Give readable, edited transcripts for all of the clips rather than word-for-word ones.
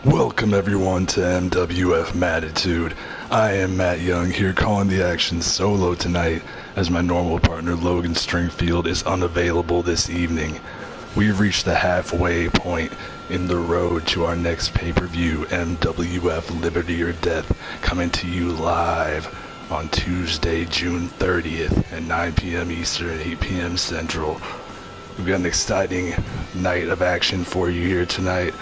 Welcome everyone to MWF Mattitude. I am Matt Young here calling the action solo tonight as my normal partner Logan Stringfield is unavailable this evening. We've reached the halfway point in the road to our next pay-per-view, MWF Liberty or Death, coming to you live on Tuesday, June 30th at 9 p.m. Eastern, 8 p.m. Central. We've got an exciting night of action for you here tonight.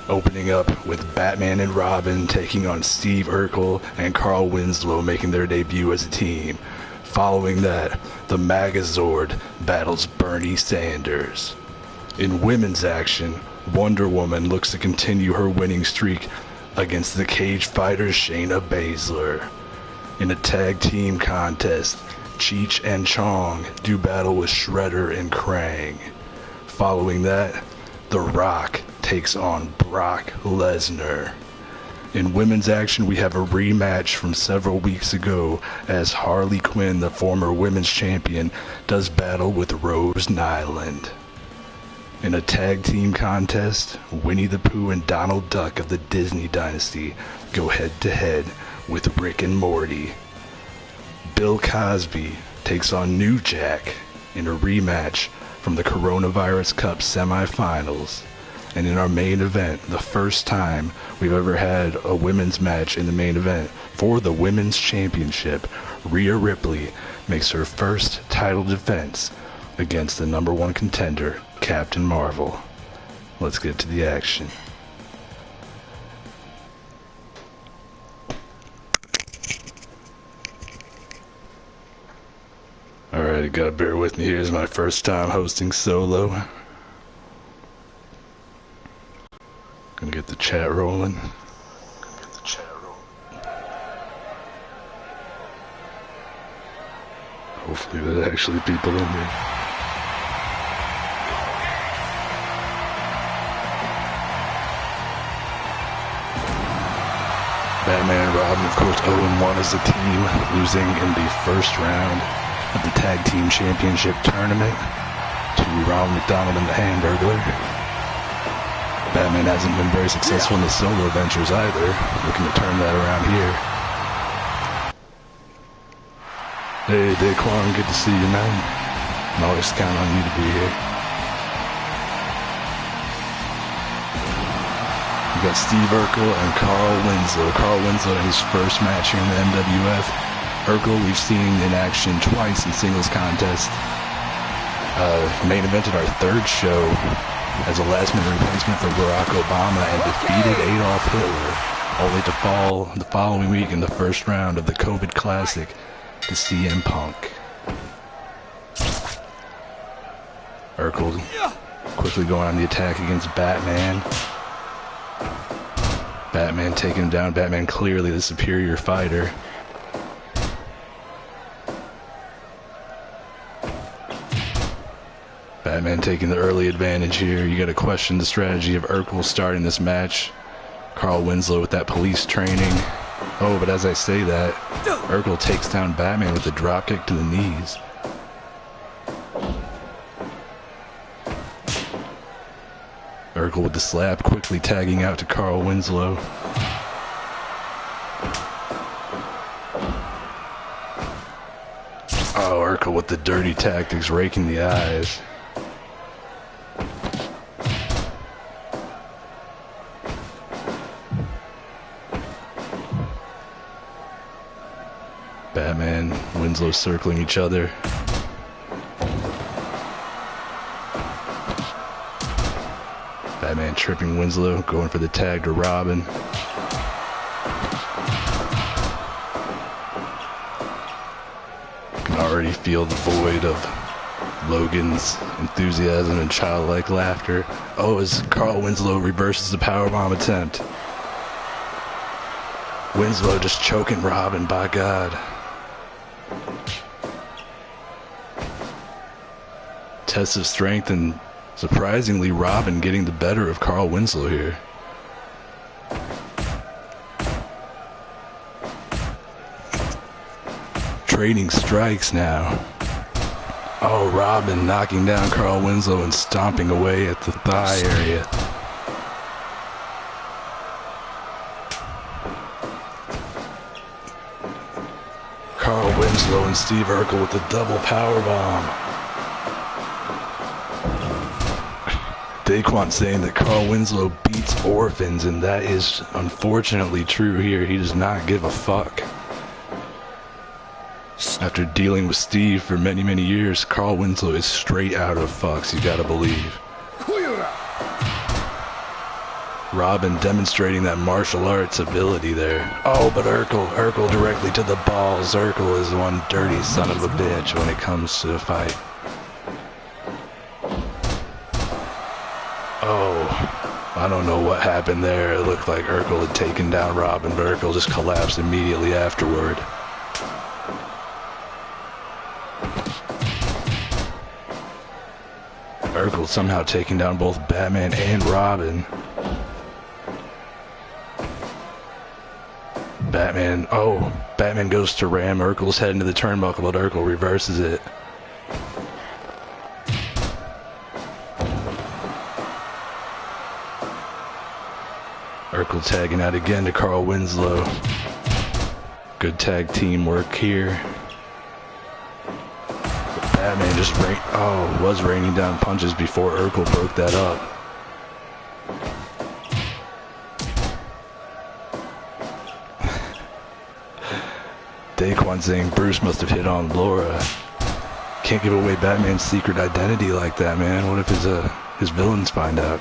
Opening up with Batman and Robin taking on Steve Urkel and Carl Winslow making their debut as a team. Following that, the Megazord battles Bernie Sanders. In women's action, Wonder Woman looks to continue her winning streak against the cage fighter Shayna Baszler. In a tag team contest, Cheech and Chong do battle with Shredder and Krang. Following that, The Rock takes on Brock Lesnar. In women's action, we have a rematch from several weeks ago as Harley Quinn, the former women's champion, does battle with Rose Nyland. In a tag team contest, Winnie the Pooh and Donald Duck of the Disney Dynasty go head to head with Rick and Morty. Bill Cosby takes on New Jack in a rematch from the Coronavirus Cup semifinals. And in our main event, the first time we've ever had a women's match in the main event for the Women's Championship, Rhea Ripley makes her first title defense against the number one contender, Captain Marvel. Let's get to the action. Alright, you gotta bear with me here. It's my first time hosting solo. Gonna get the chat rolling. Hopefully there's actually people in here. Batman and Robin, of course, 0-1 as a team, losing in the first round of the Tag Team Championship Tournament to Ronald McDonald and the Hamburglar. Batman hasn't been very successful in the solo ventures either. Looking to turn that around here. Hey, Daquan, good to see you, man. I'm always counting on you to be here. We got Steve Urkel and Carl Winslow. Carl Winslow in his first match here in the MWF. Urkel we've seen in action twice in singles contest. Main evented our third show as a last-minute replacement for Barack Obama and defeated Adolf Hitler, only to fall the following week in the first round of the COVID Classic to CM Punk. Urkel quickly going on the attack against Batman. Batman taking him down. Batman clearly the superior fighter. Batman taking the early advantage here. You got to question the strategy of Urkel starting this match. Carl Winslow with that police training. Oh, but as I say that, Urkel takes down Batman with a dropkick to the knees. Urkel with the slap, quickly tagging out to Carl Winslow. Oh, Urkel with the dirty tactics, raking the eyes. Batman, Winslow circling each other. Batman tripping Winslow, going for the tag to Robin. You can already feel the void of Logan's enthusiasm and childlike laughter. Oh, as Carl Winslow reverses the powerbomb attempt. Winslow just choking Robin, by God. Test of strength, and surprisingly Robin getting the better of Carl Winslow here. Trading strikes now. Oh, Robin knocking down Carl Winslow and stomping away at the thigh area. Winslow and Steve Urkel with the double powerbomb. Daquan saying that Carl Winslow beats orphans, and that is unfortunately true here. He does not give a fuck. After dealing with Steve for many, many years, Carl Winslow is straight out of fucks, you gotta believe. Robin demonstrating that martial arts ability there. Oh, but Urkel directly to the balls. Urkel is one dirty son of a bitch when it comes to a fight. Oh, I don't know what happened there. It looked like Urkel had taken down Robin, but Urkel just collapsed immediately afterward. Urkel somehow taking down both Batman and Robin. Batman goes to ram Urkel's head into the turnbuckle, but Urkel reverses it. Urkel tagging out again to Carl Winslow. Good tag team work here. But Batman just was raining down punches before Urkel broke that up. Daquan saying Bruce must have hit on Laura. Can't give away Batman's secret identity like that, man. What if his villains find out?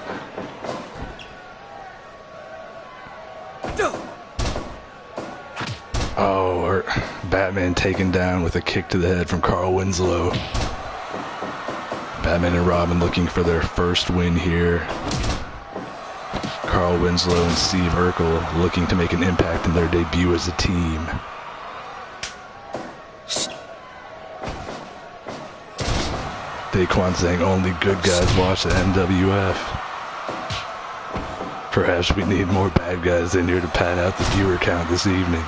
Or Batman taken down with a kick to the head from Carl Winslow. Batman and Robin looking for their first win here. Carl Winslow and Steve Urkel looking to make an impact in their debut as a team. Daquan saying only good guys watch the MWF. Perhaps we need more bad guys in here to pad out the viewer count this evening.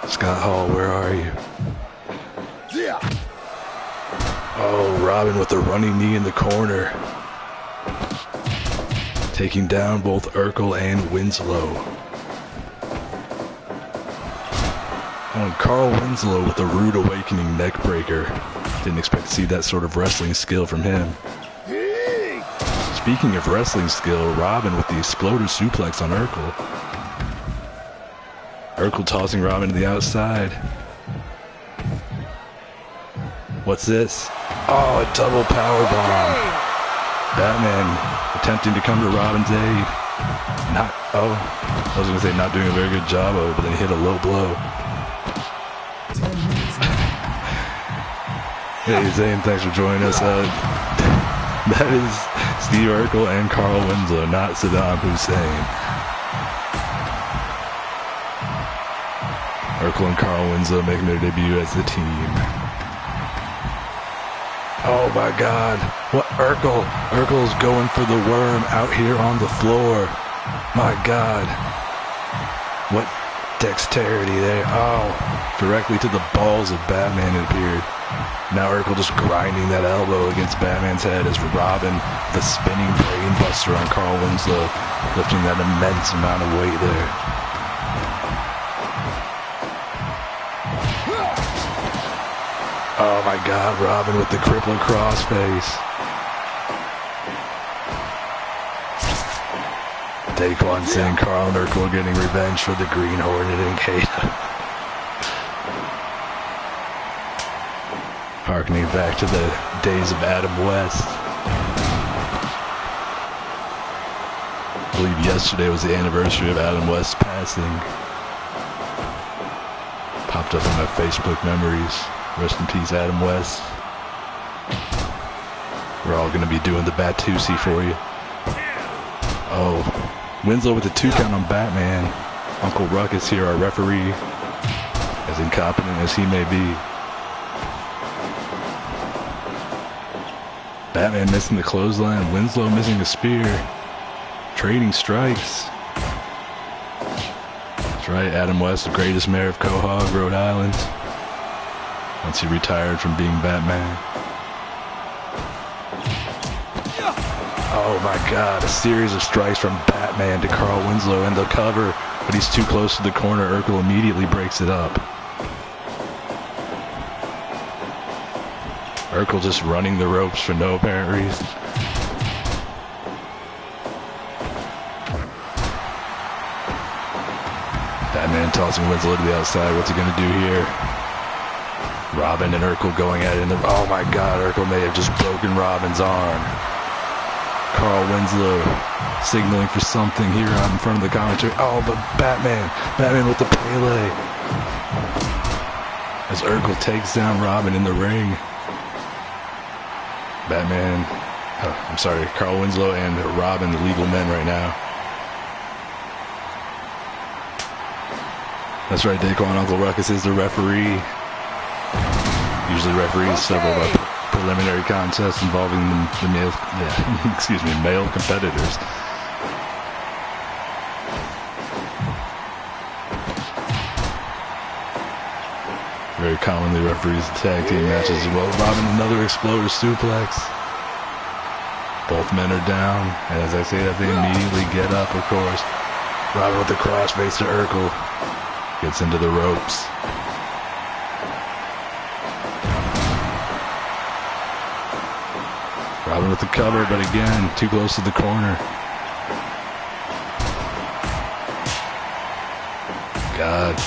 Scott Hall, where are you? Yeah. Oh, Robin with the running knee in the corner. Taking down both Urkel and Winslow. Oh, and Carl Winslow with a rude awakening neck breaker. Didn't expect to see that sort of wrestling skill from him. Speaking of wrestling skill, Robin with the exploder suplex on Urkel. Urkel tossing Robin to the outside. What's this? Oh, a double powerbomb. Batman attempting to come to Robin's aid. I was going to say not doing a very good job of it, but then he hit a low blow. Hey Zane, thanks for joining us. That is Steve Urkel and Carl Winslow, not Saddam Hussein. Urkel and Carl Winslow making their debut as the team. Oh my God, what Urkel's going for the worm out here on the floor. My God, what dexterity there. Oh, directly to the balls of Batman it appeared. Now Urkel just grinding that elbow against Batman's head as Robin, the spinning brain buster on Carl Winslow, lifting that immense amount of weight there. Oh my God, Robin with the crippler crossface. Daquan saying Carl and Urkel getting revenge for the Green Hornet and Kata. Harkening back to the days of Adam West. I believe yesterday was the anniversary of Adam West's passing. Popped up on my Facebook memories. Rest in peace, Adam West. We're all going to be doing the Batusi for you. Oh, Winslow with a 2 count on Batman. Uncle Ruckus here, our referee, as incompetent as he may be. Batman missing the clothesline, Winslow missing the spear. Trading strikes. That's right, Adam West, the greatest mayor of Quahog, Rhode Island. Once he retired from being Batman. Oh my God, a series of strikes from Batman to Carl Winslow and the cover, but he's too close to the corner. Urkel immediately breaks it up. Urkel just running the ropes for no apparent reason. Batman tossing Winslow to the outside. What's he going to do here? Robin and Urkel going at it. Oh my God, Urkel may have just broken Robin's arm. Carl Winslow signaling for something here out in front of the commentary. Oh, but Batman with the Pele. As Urkel takes down Robin in the ring. Carl Winslow and Robin, the legal men right now. That's right, Daquan. Uncle Ruckus is the referee. Usually referees several preliminary contests involving the male competitors. Very commonly referees tag team matches as well. Robin, another exploder suplex. Both men are down, and as I say that, they immediately get up, of course. Robin with the crossface to Urkel. Gets into the ropes. Robin with the cover, but again, too close to the corner. God.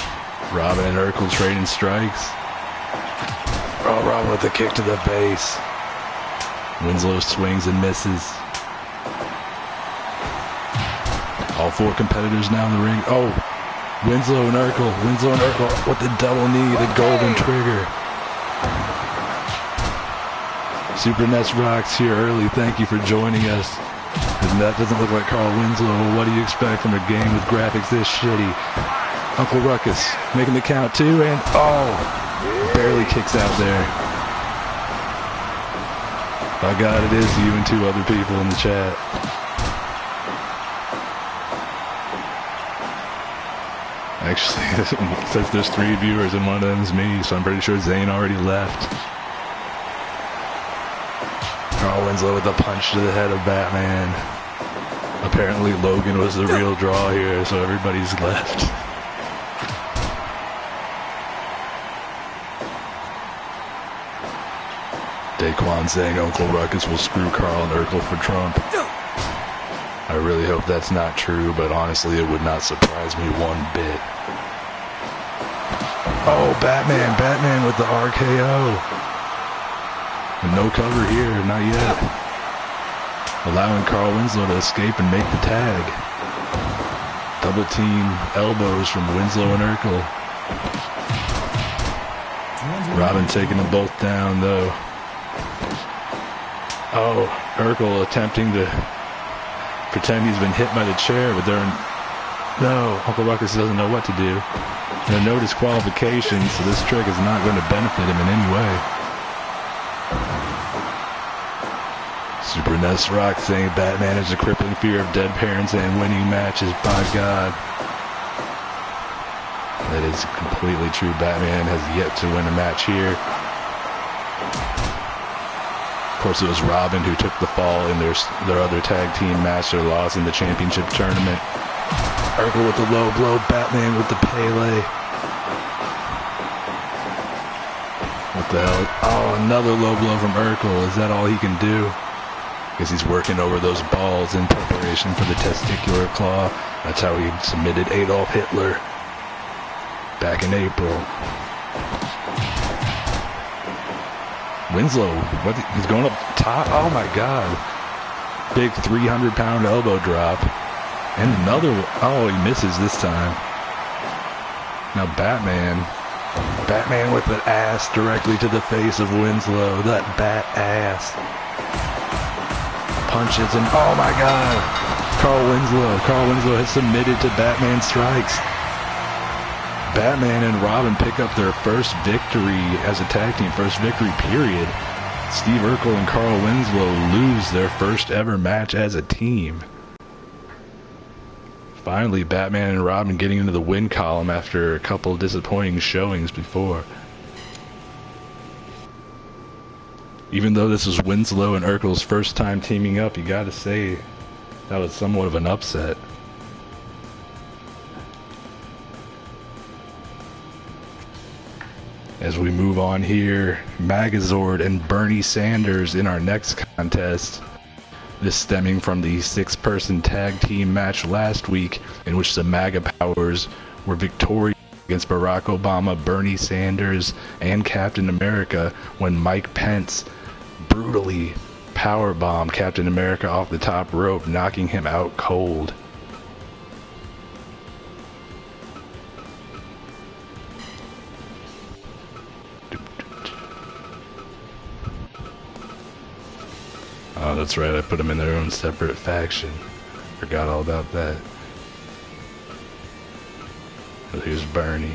Robin and Urkel trading strikes. Oh, Robin with the kick to the face. Winslow swings and misses. All four competitors now in the ring. Oh, Winslow and Urkel with the double knee, the golden trigger. Super Nets rocks here early. Thank you for joining us. And that doesn't look like Carl Winslow. What do you expect from a game with graphics this shitty? Uncle Ruckus making the count too, and barely kicks out there. By God, it is you and two other people in the chat. Actually, it says there's 3 viewers and one of them is me, so I'm pretty sure Zane already left. Carl Winslow with a punch to the head of Batman. Apparently Logan was the real draw here, so everybody's left. Daquan saying Uncle Ruckus will screw Carl and Urkel for Trump. I really hope that's not true, but honestly it would not surprise me one bit. Oh, Batman with the RKO. And no cover here, not yet. Allowing Carl Winslow to escape and make the tag. Double team elbows from Winslow and Urkel. Robin taking them both down though. Oh, Urkel attempting to pretend he's been hit by the chair, but no, Uncle Ruckus doesn't know what to do. There are no disqualifications, so this trick is not going to benefit him in any way. Super Ness Rock saying Batman has a crippling fear of dead parents and winning matches. By God. That is completely true. Batman has yet to win a match here. Of course, it was Robin who took the fall in their other tag team match. Their loss in the championship tournament. Urkel with the low blow. Batman with the Pele. What the hell? Oh, another low blow from Urkel. Is that all he can do? Because he's working over those balls in preparation for the testicular claw. That's how he submitted Adolf Hitler back in April. Winslow, he's going up top. Oh my God. Big 300-pound elbow drop. And another, he misses this time. Now Batman with the ass directly to the face of Winslow. That bat ass. Punches and oh my God, Carl Winslow has submitted to Batman strikes. Batman and Robin pick up their first victory as a tag team, first victory period. Steve Urkel and Carl Winslow lose their first ever match as a team. Finally, Batman and Robin getting into the win column after a couple disappointing showings before. Even though this was Winslow and Urkel's first time teaming up, you gotta say that was somewhat of an upset. As we move on here, Magazord and Bernie Sanders in our next contest. This stemming from the 6-person tag team match last week, in which the MAGA powers were victorious against Barack Obama, Bernie Sanders, and Captain America when Mike Pence brutally powerbombed Captain America off the top rope, knocking him out cold. Oh, that's right, I put them in their own separate faction. Forgot all about that. Well, here's Bernie.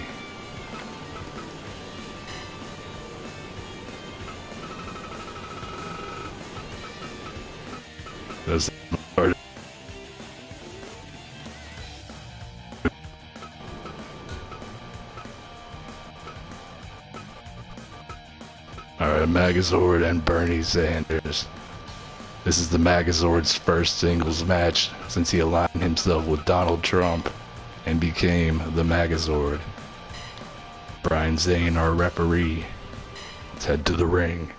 That's Alright, Magazord and Bernie Sanders. This is the Magazord's first singles match since he aligned himself with Donald Trump and became the Magazord. Brian Zane, our referee. Let's head to the ring.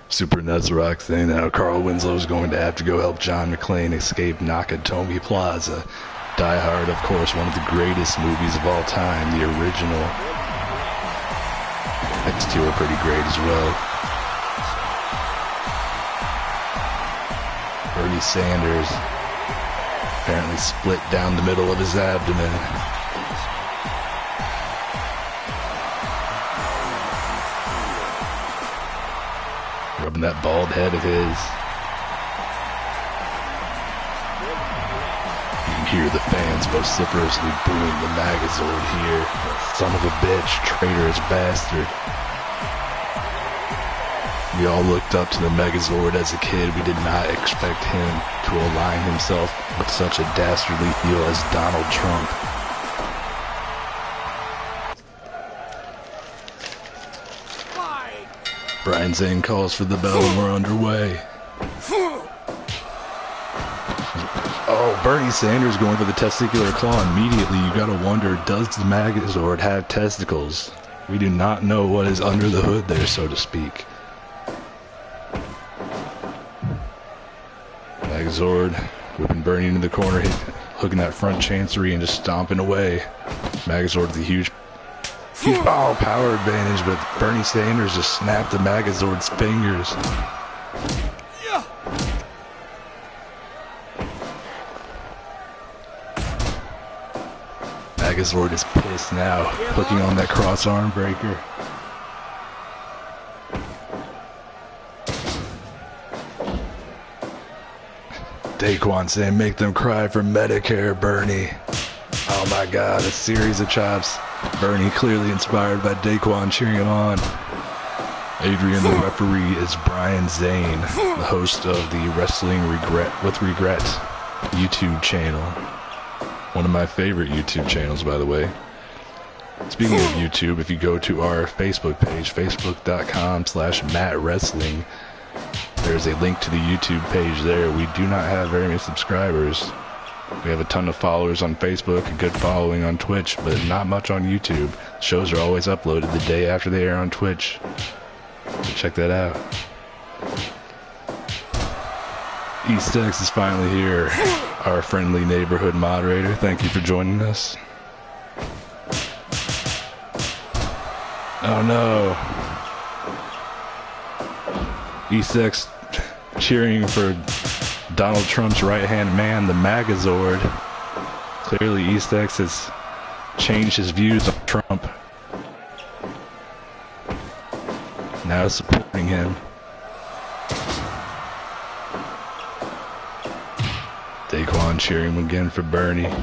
Super Nuts Rock saying that Carl Winslow's going to have to go help John McClane escape Nakatomi Plaza. Die Hard, of course, one of the greatest movies of all time, the original. Next two are pretty great as well. Bernie Sanders apparently split down the middle of his abdomen. Rubbing that bald head of his. You can hear the fans vociferously booing the Magazord here. Son of a bitch, traitorous bastard. We all looked up to the Megazord as a kid. We did not expect him to align himself with such a dastardly heel as Donald Trump. Brian Zane calls for the bell and we're underway. Oh, Bernie Sanders going for the testicular claw immediately. You gotta wonder, does the Megazord have testicles? We do not know what is under the hood there, so to speak. Megazord whipping Bernie into the corner, hooking that front chancery and just stomping away. Megazord with a huge power advantage, but Bernie Sanders just snapped the Megazord's fingers. Megazord is pissed now, hooking on that cross arm breaker. Daquan saying, make them cry for Medicare, Bernie. Oh my god, a series of chops. Bernie clearly inspired by Daquan cheering him on. Adrian, the referee, is Brian Zane, the host of the Wrestling with Regret YouTube channel. One of my favorite YouTube channels, by the way. Speaking of YouTube, if you go to our Facebook page, facebook.com/MattWrestling, there's a link to the YouTube page there. We do not have very many subscribers. We have a ton of followers on Facebook, a good following on Twitch, but not much on YouTube. Shows are always uploaded the day after they air on Twitch. So check that out. East X is finally here. Our friendly neighborhood moderator. Thank you for joining us. Oh no. East X cheering for Donald Trump's right-hand man, the Magazord. Clearly East X has changed his views on Trump. Now supporting him. Daquan cheering again for Bernie.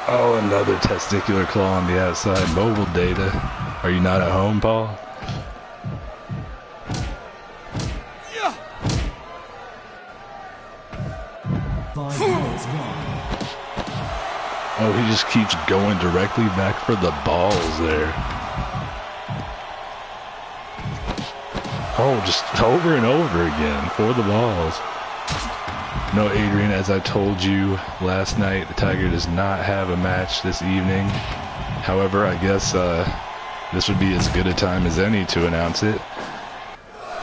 Oh, another testicular claw on the outside. Mobile data. Are you not at home, Paul? Yeah. 5 minutes gone. Oh, he just keeps going directly back for the balls there. Oh, just over and over again for the balls. No, Adrian, as I told you last night, the Tiger does not have a match this evening. However, I guess this would be as good a time as any to announce it.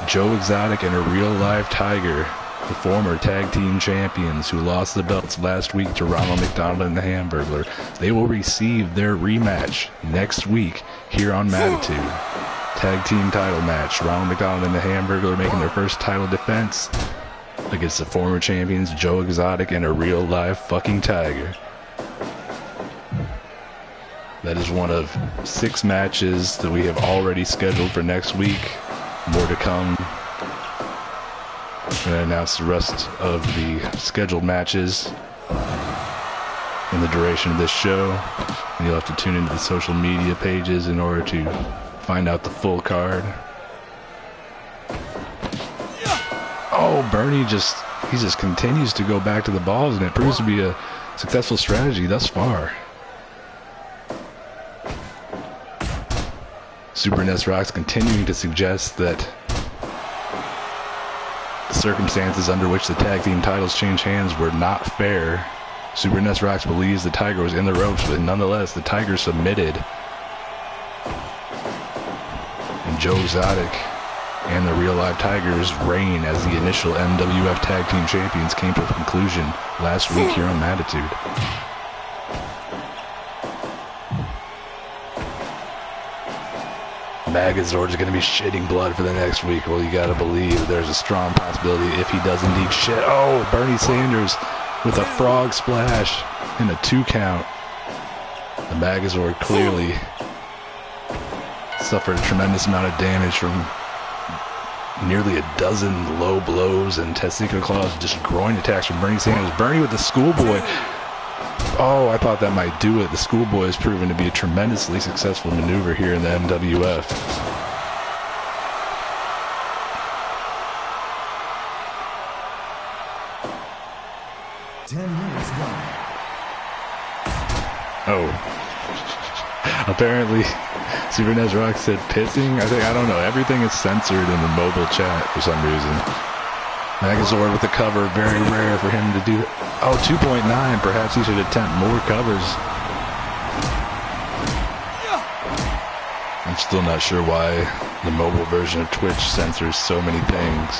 Joe Exotic and a real-life Tiger, the former tag team champions who lost the belts last week to Ronald McDonald and the Hamburglar, they will receive their rematch next week here on Mattitude. Tag team title match. Ronald McDonald and the Hamburglar making their first title defense against the former champions Joe Exotic and a real-life fucking Tiger. That is one of 6 matches that we have already scheduled for next week. More to come. I'm going to announce the rest of the scheduled matches in the duration of this show. And you'll have to tune into the social media pages in order to find out the full card. Oh, Bernie just continues to go back to the balls, and it proves to be a successful strategy thus far. Super Nest Rocks continuing to suggest that the circumstances under which the tag team titles changed hands were not fair. Super Nest Rocks believes the Tiger was in the ropes, but nonetheless, the Tiger submitted. And Joe Exotic and the Real Life Tigers' reign as the initial MWF Tag Team Champions came to a conclusion last week here on Mattitude. Magazord is going to be shitting blood for the next week. Well, you got to believe there's a strong possibility if he does indeed shit. Oh, Bernie Sanders with a frog splash and a 2 count. The Magazord clearly suffered a tremendous amount of damage from nearly a dozen low blows and testicular claws, just groin attacks from Bernie Sanders. Bernie with the schoolboy. Oh, I thought that might do it. The schoolboy has proven to be a tremendously successful maneuver here in the MWF. Oh. Apparently, Super Nez Rock said pissing. I don't know. Everything is censored in the mobile chat for some reason. Magazord with the cover. Very rare for him to do that. Oh, 2.9. Perhaps he should attempt more covers. I'm still not sure why the mobile version of Twitch censors so many things.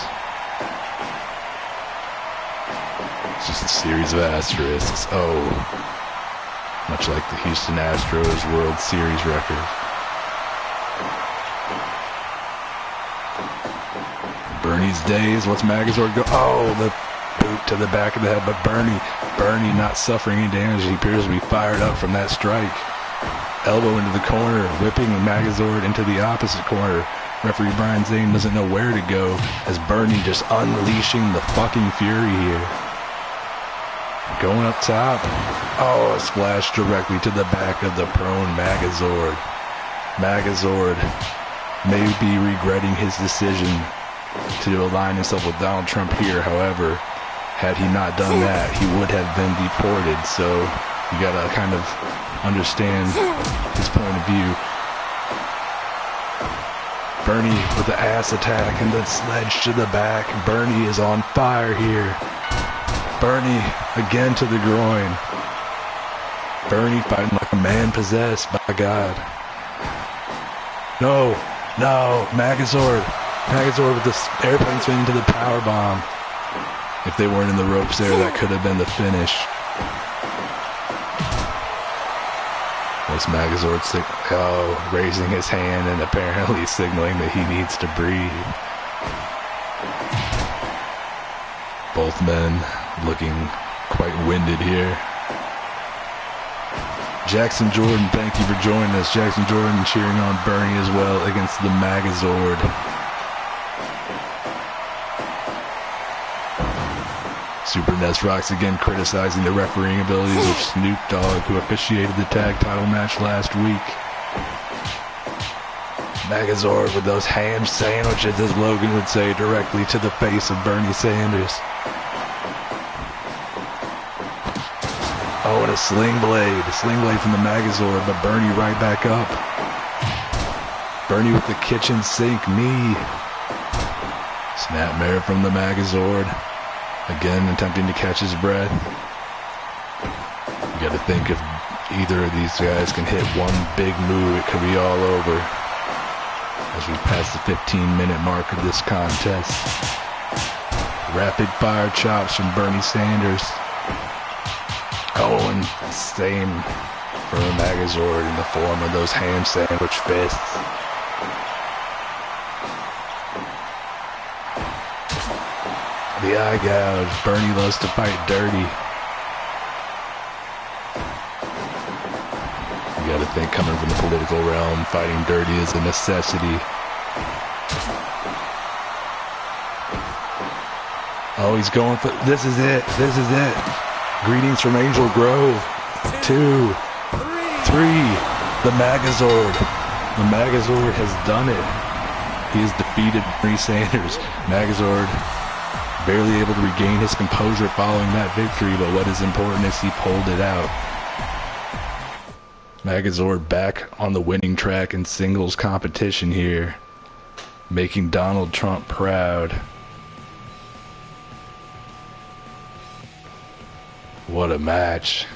It's just a series of asterisks. Oh. Much like the Houston Astros World Series record. Bernie's days. What's Magazord go? Oh, the boot to the back of the head. But Bernie not suffering any damage. He appears to be fired up from that strike. Elbow into the corner, whipping Magazord into the opposite corner. Referee Brian Zane doesn't know where to go as Bernie just unleashing the fucking fury here. Going up top. Oh, a splash directly to the back of the prone Magazord. Magazord may be regretting his decision to align himself with Donald Trump here. However, had he not done that, he would have been deported. So you gotta kind of understand his point of view. Bernie with the ass attack and the sledge to the back. Bernie is on fire here. Bernie again to the groin. Bernie fighting like a man possessed by God. No, Magazord with the airplane spin into the power bomb. If they weren't in the ropes there, that could have been the finish. Was Magazord raising his hand and apparently signaling that he needs to breathe. Both men looking quite winded here. Jackson Jordan, thank you for joining us. Jackson Jordan cheering on Bernie as well against the Magazord. Super Nest Rocks again criticizing the refereeing abilities of Snoop Dogg, who officiated the tag title match last week. Megazord with those ham sandwiches, as Logan would say, directly to the face of Bernie Sanders. Oh, and a sling blade from the Megazord, but Bernie right back up. Bernie with the kitchen sink knee. Snapmare from the Megazord. Again, attempting to catch his breath. You gotta think if either of these guys can hit one big move, it could be all over. As we pass the 15-minute mark of this contest. Rapid fire chops from Bernie Sanders. Oh, and same for the Megazord in the form of those ham sandwich fists. The eye gouge. Bernie loves to fight dirty. You gotta think, coming from the political realm, fighting dirty is a necessity. Oh, he's going for... This is it. This is it. Greetings from Angel Grove. 2, 3. The Megazord. The Megazord has done it. He has defeated Bernie Sanders. Megazord barely able to regain his composure following that victory, but what is important is he pulled it out. Megazord back on the winning track in singles competition here, making Donald Trump proud. What a match.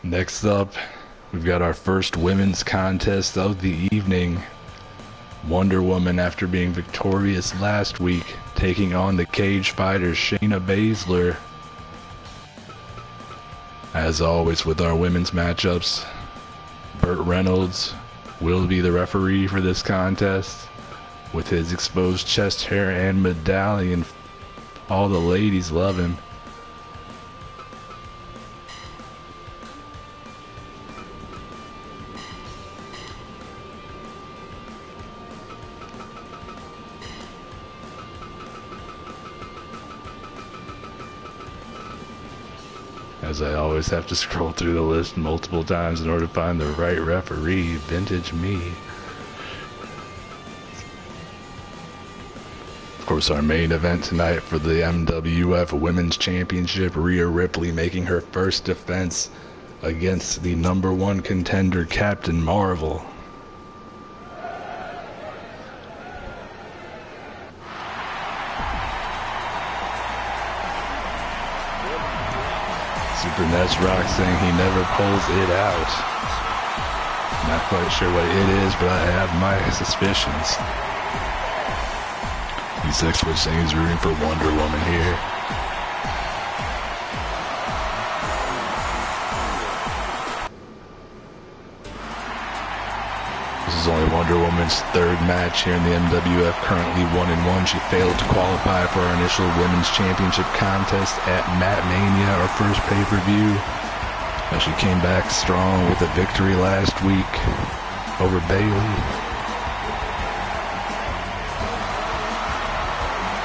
Next up, we've got our first women's contest of the evening. Wonder Woman, after being victorious last week, taking on the cage fighter Shayna Baszler. As always with our women's matchups, Burt Reynolds will be the referee for this contest. With his exposed chest hair and medallion, all the ladies love him. As I always have to scroll through the list multiple times in order to find the right referee. Vintage me. Of course, our main event tonight for the MWF Women's Championship, Rhea Ripley making her first defense against the #1 contender, Captain Marvel. Super Nets Rock saying he never pulls it out. Not quite sure what it is, but I have my suspicions. He's expert saying he's rooting for Wonder Woman here. This is only Wonder Woman's third match here in the MWF, currently 1-1. She failed to qualify for our initial Women's Championship contest at Mat Mania, our first pay-per-view. As she came back strong with a victory last week over Bayley.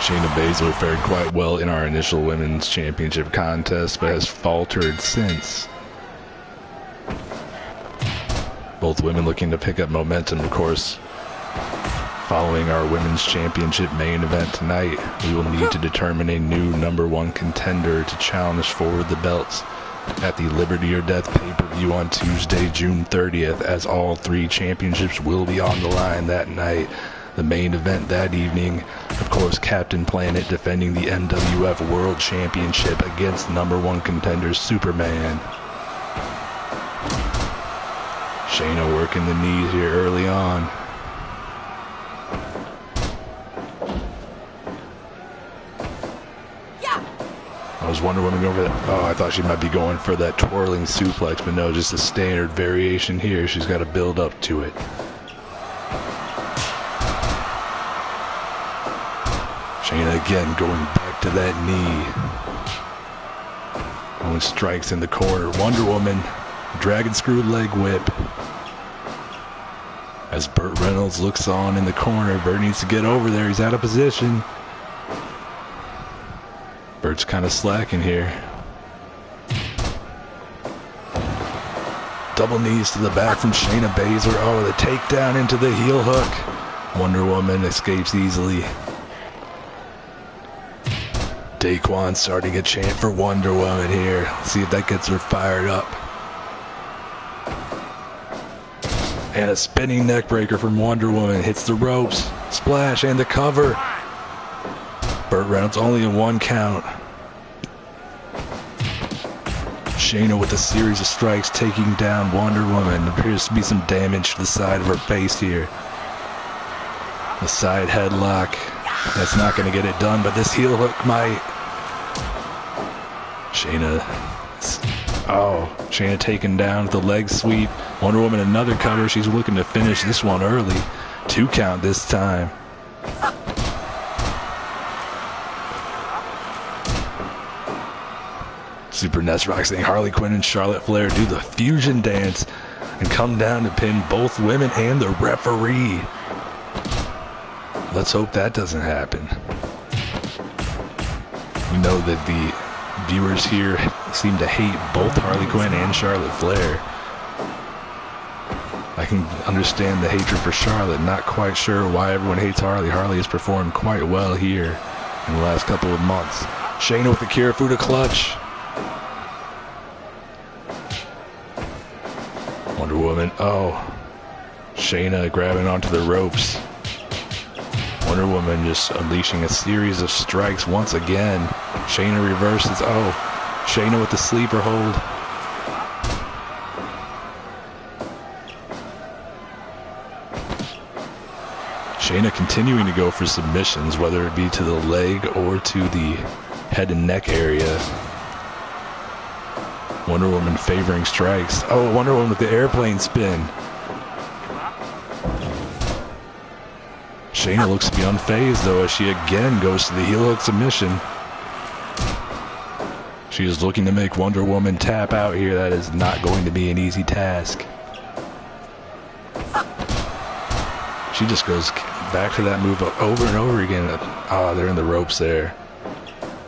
Shayna Baszler fared quite well in our initial Women's Championship contest, but has faltered since. Both women looking to pick up momentum, of course. Following our Women's Championship main event tonight, we will need to determine a new #1 contender to challenge for the belts at the Liberty or Death pay-per-view on Tuesday, June 30th, as all 3 championships will be on the line that night. The main event that evening, of course, Captain Planet defending the MWF World Championship against #1 contender Superman. Shayna working the knees here early on. I was Wonder Woman going for that. Oh, I thought she might be going for that twirling suplex, but no, just a standard variation here. She's got to build up to it. Shayna again going back to that knee. Owen strikes in the corner. Wonder Woman, dragon screw leg whip. As Burt Reynolds looks on in the corner, Burt needs to get over there. He's out of position. Burt's kind of slacking here. Double knees to the back from Shayna Baszler. Oh, the takedown into the heel hook. Wonder Woman escapes easily. Daquan starting a chant for Wonder Woman here. Let's see if that gets her fired up. And a spinning neck breaker from Wonder Woman. Hits the ropes. Splash and the cover. Burt Reynolds only in 1 count. Shayna with a series of strikes taking down Wonder Woman. Appears to be some damage to the side of her face here. A side headlock. That's not going to get it done, but this heel hook might. Shayna taken down with the leg sweep. Wonder Woman another cover. She's looking to finish this one early. 2 count this time. Super Nest Rock saying Harley Quinn and Charlotte Flair do the fusion dance and come down to pin both women and the referee. Let's hope that doesn't happen. We know that the viewers here seem to hate both Harley Quinn and Charlotte Flair. I can understand the hatred for Charlotte. Not quite sure why everyone hates Harley. Harley has performed quite well here in the last couple of months. Shayna with the Kirifuda clutch. Wonder Woman. Shayna grabbing onto the ropes. Wonder Woman just unleashing a series of strikes once again. Shayna reverses. Shayna with the sleeper hold. Shayna continuing to go for submissions, whether it be to the leg or to the head and neck area. Wonder Woman favoring strikes. Wonder Woman with the airplane spin. Shayna looks to be unfazed, though, as she again goes to the heel hook submission. She is looking to make Wonder Woman tap out here. That is not going to be an easy task. She just goes back to that move over and over again. They're in the ropes there.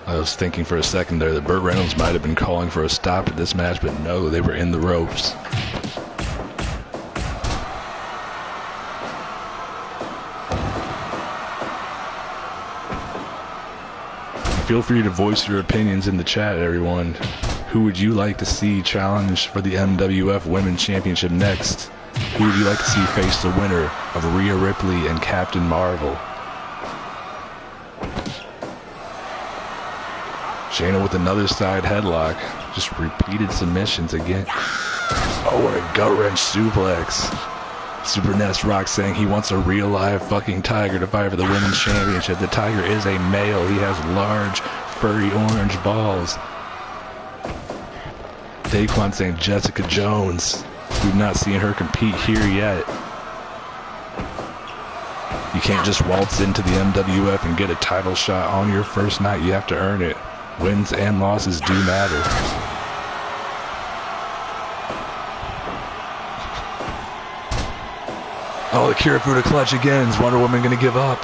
I was thinking for a second there that Burt Reynolds might have been calling for a stop at this match, but no, they were in the ropes. Feel free to voice your opinions in the chat, everyone. Who would you like to see challenge for the MWF Women's Championship next? Who would you like to see face the winner of Rhea Ripley and Captain Marvel? Shayna with another side headlock. Just repeated submissions again. What a gut wrench suplex. Super Nest Rock saying he wants a real live fucking tiger to fight for the women's championship. The tiger is a male. He has large, furry orange balls. Daquan saying Jessica Jones. We've not seen her compete here yet. You can't just waltz into the MWF and get a title shot on your first night. You have to earn it. Wins and losses do matter. The Kirifuda clutch again. Is Wonder Woman going to give up?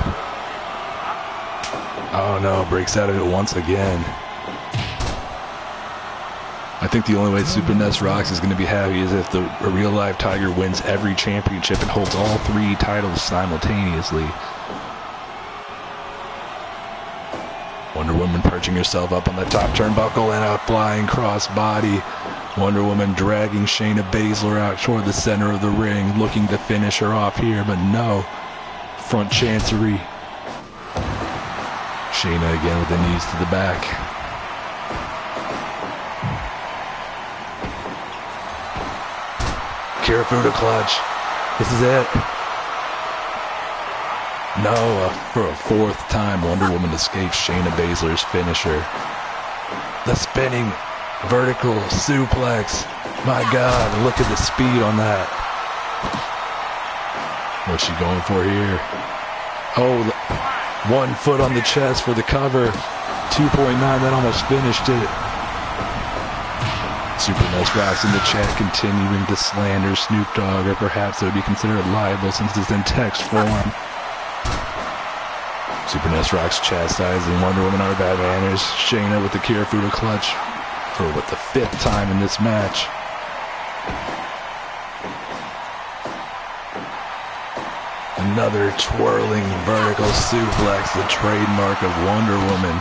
Oh no, breaks out of it once again. I think the only way Super Nest Rocks is going to be happy is if a real live tiger wins every championship and holds all 3 titles simultaneously. Wonder Woman perching herself up on the top turnbuckle and a flying crossbody. Wonder Woman dragging Shayna Baszler out toward the center of the ring, looking to finish her off here, but no. Front chancery. Shayna again with the knees to the back. Kirifuda clutch. This is it. No, for a 4th time, Wonder Woman escapes Shayna Baszler's finisher. The spinning vertical suplex. My God, look at the speed on that. What's she going for here? 1 foot on the chest for the cover. 2.9, that almost finished it. Super Nest Rocks in the chat continuing to slander Snoop Dogg, or perhaps it would be considered libel since it's in text form. Super Nest Rocks chastising Wonder Woman our bad manners. Shayna with the Kirifuda clutch for the 5th time in this match. Another twirling vertical suplex, the trademark of Wonder Woman.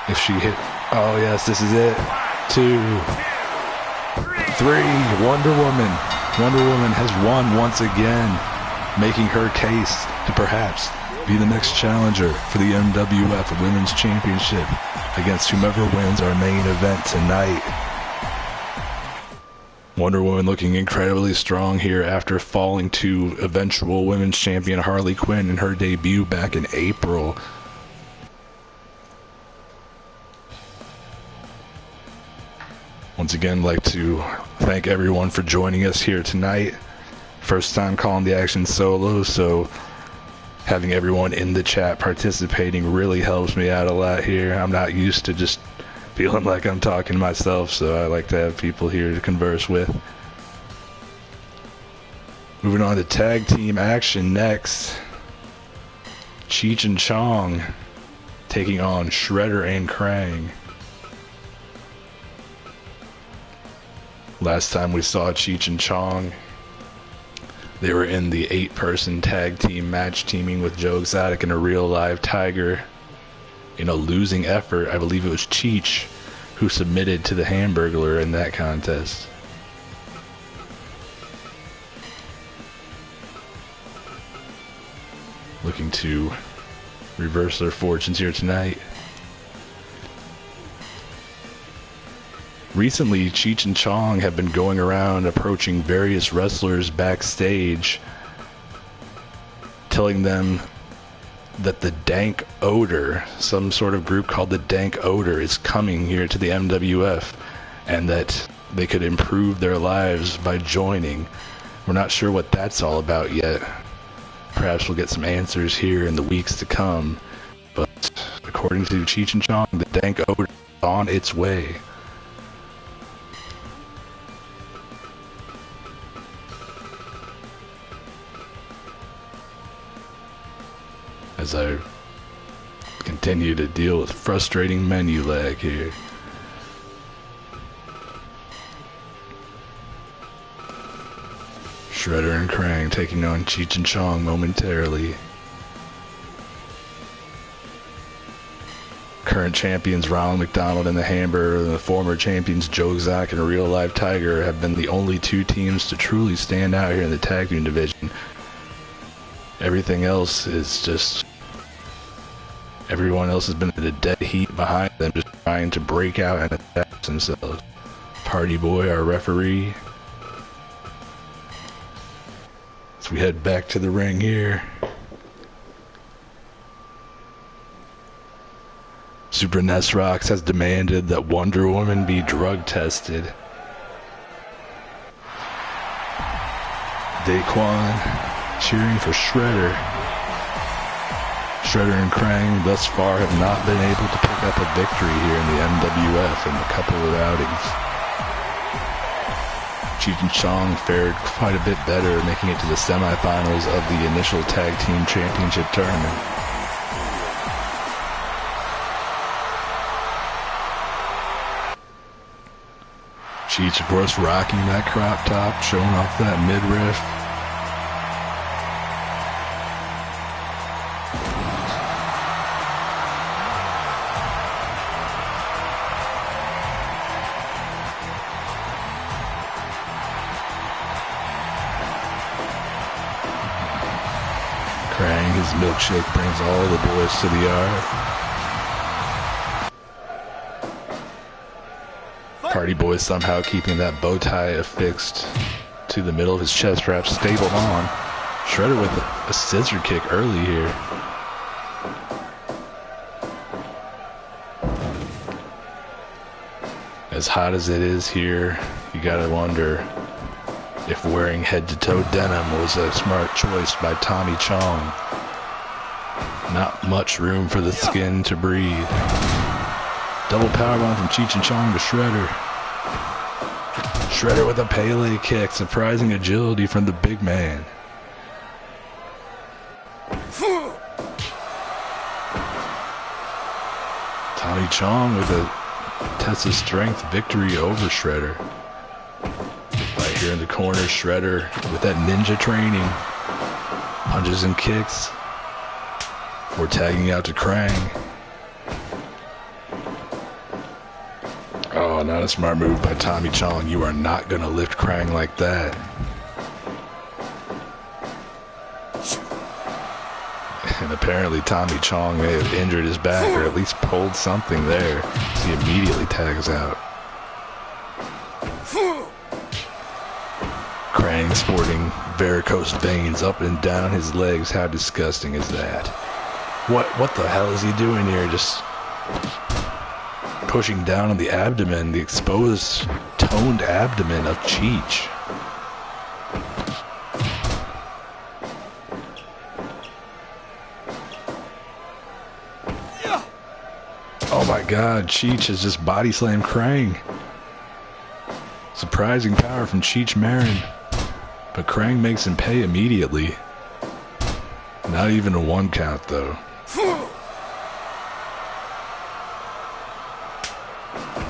If she hit, yes, this is it. 2, 3, Wonder Woman Wonder Woman has won once again, making her case to perhaps be the next challenger for the MWF Women's Championship against whomever wins our main event tonight. Wonder Woman looking incredibly strong here after falling to eventual Women's Champion Harley Quinn in her debut back in April. Once again, I'd like to thank everyone for joining us here tonight. First time calling the action solo, so having everyone in the chat participating really helps me out a lot here. I'm not used to just feeling like I'm talking to myself, so I like to have people here to converse with. Moving on to tag team action next. Cheech and Chong taking on Shredder and Krang. Last time we saw Cheech and Chong, they were in the 8-person tag team match, teaming with Joe Exotic and a real live Tiger. In a losing effort, I believe it was Cheech who submitted to the Hamburglar in that contest. Looking to reverse their fortunes here tonight. Recently, Cheech and Chong have been going around approaching various wrestlers backstage, telling them that the Dank Odor, some sort of group called the Dank Odor, is coming here to the MWF, and that they could improve their lives by joining. We're not sure what that's all about yet. Perhaps we'll get some answers here in the weeks to come, but according to Cheech and Chong, the Dank Odor is on its way. As I continue to deal with frustrating menu lag here. Shredder and Krang taking on Cheech and Chong momentarily. Current champions Ronald McDonald and the Hamburger and the former champions Joe Exotic and a real live Tiger have been the only two teams to truly stand out here in the tag team division. Everything else is just... everyone else has been in a dead heat behind them, just trying to break out and attack themselves. Party Boy, our referee. As we head back to the ring here. Super Nesrox has demanded that Wonder Woman be drug tested. Daquan cheering for Shredder. Shredder and Krang thus far have not been able to pick up a victory here in the MWF in a couple of outings. Cheech and Chong fared quite a bit better, making it to the semifinals of the initial Tag Team Championship tournament. Cheech, of course, rocking that crop top, showing off that midriff. Krang, his milkshake brings all the boys to the yard. Party Boy somehow keeping that bow tie affixed to the middle of his chest strap, stapled on. Shredder with a scissor kick early here. As hot as it is here, you gotta wonder if wearing head-to-toe denim was a smart choice by Tommy Chong. Not much room for the skin to breathe. Double powerbomb from Cheech and Chong to Shredder. Shredder with a Pele kick, surprising agility from the big man. Tommy Chong with a test of strength victory over Shredder. Right here in the corner, Shredder with that ninja training. Punches and kicks. Before tagging out to Krang. Oh, not a smart move by Tommy Chong. You are not going to lift Krang like that. And apparently Tommy Chong may have injured his back or at least pulled something there. He immediately tags out. Krang sporting varicose veins up and down his legs. How disgusting is that? What the hell is he doing here? Just pushing down on the abdomen, the exposed, toned abdomen of Cheech. Oh my god, Cheech has just body slammed Krang. Surprising power from Cheech Marin. But Krang makes him pay immediately. Not even a 1 count though.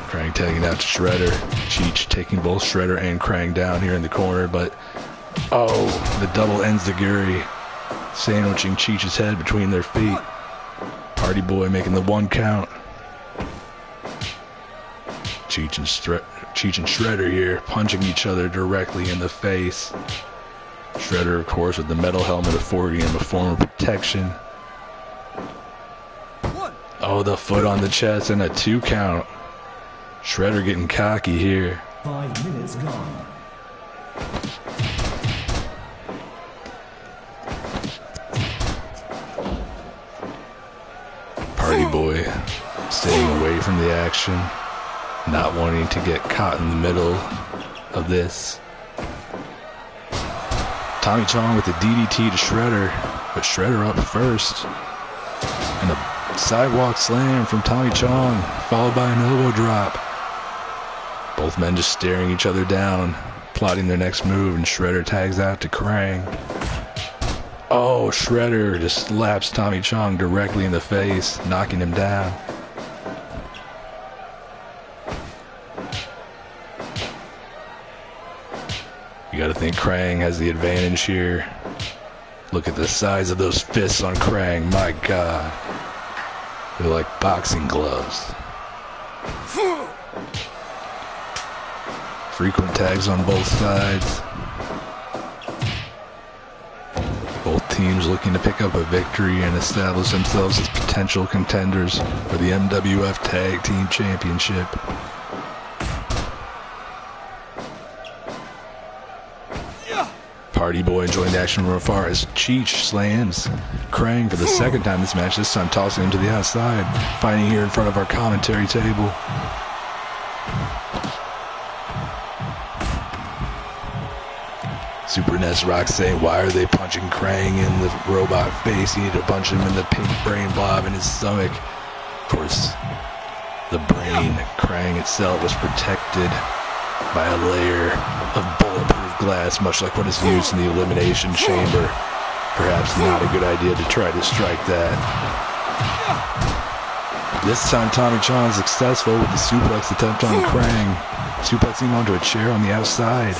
Krang tagging out to Shredder. Cheech taking both Shredder and Krang down here in the corner, but oh, the double enziguri sandwiching Cheech's head between their feet. Party Boy making the 1 count. Cheech and Shredder here punching each other directly in the face. Shredder, of course, with the metal helmet affording him a form of protection. Oh, the foot on the chest and a 2 count. Shredder getting cocky here. 5 minutes gone. Party Boy staying away from the action, not wanting to get caught in the middle of this. Tommy Chong with the DDT to Shredder, but Shredder up first. And a sidewalk slam from Tommy Chong, followed by an elbow drop. Both men just staring each other down, plotting their next move, and Shredder tags out to Krang. Oh, Shredder just slaps Tommy Chong directly in the face, knocking him down. You gotta think Krang has the advantage here. Look at the size of those fists on Krang, my god. They're like boxing gloves. Frequent tags on both sides. Both teams looking to pick up a victory and establish themselves as potential contenders for the MWF Tag Team Championship. Party Boy enjoying the action from afar as Cheech slams Krang for the 2nd time this match, this time tossing him to the outside, finding here in front of our commentary table. Super Ness Rock saying, why are they punching Krang in the robot face? You need to punch him in the pink brain blob in his stomach. Of course, the brain, Krang itself, was protected by a layer of bulletproof glass, much like what is used in the Elimination Chamber. Perhaps not a good idea to try to strike that. This time Tommy Chong is successful with the suplex attempt on Krang, suplexing him onto a chair on the outside.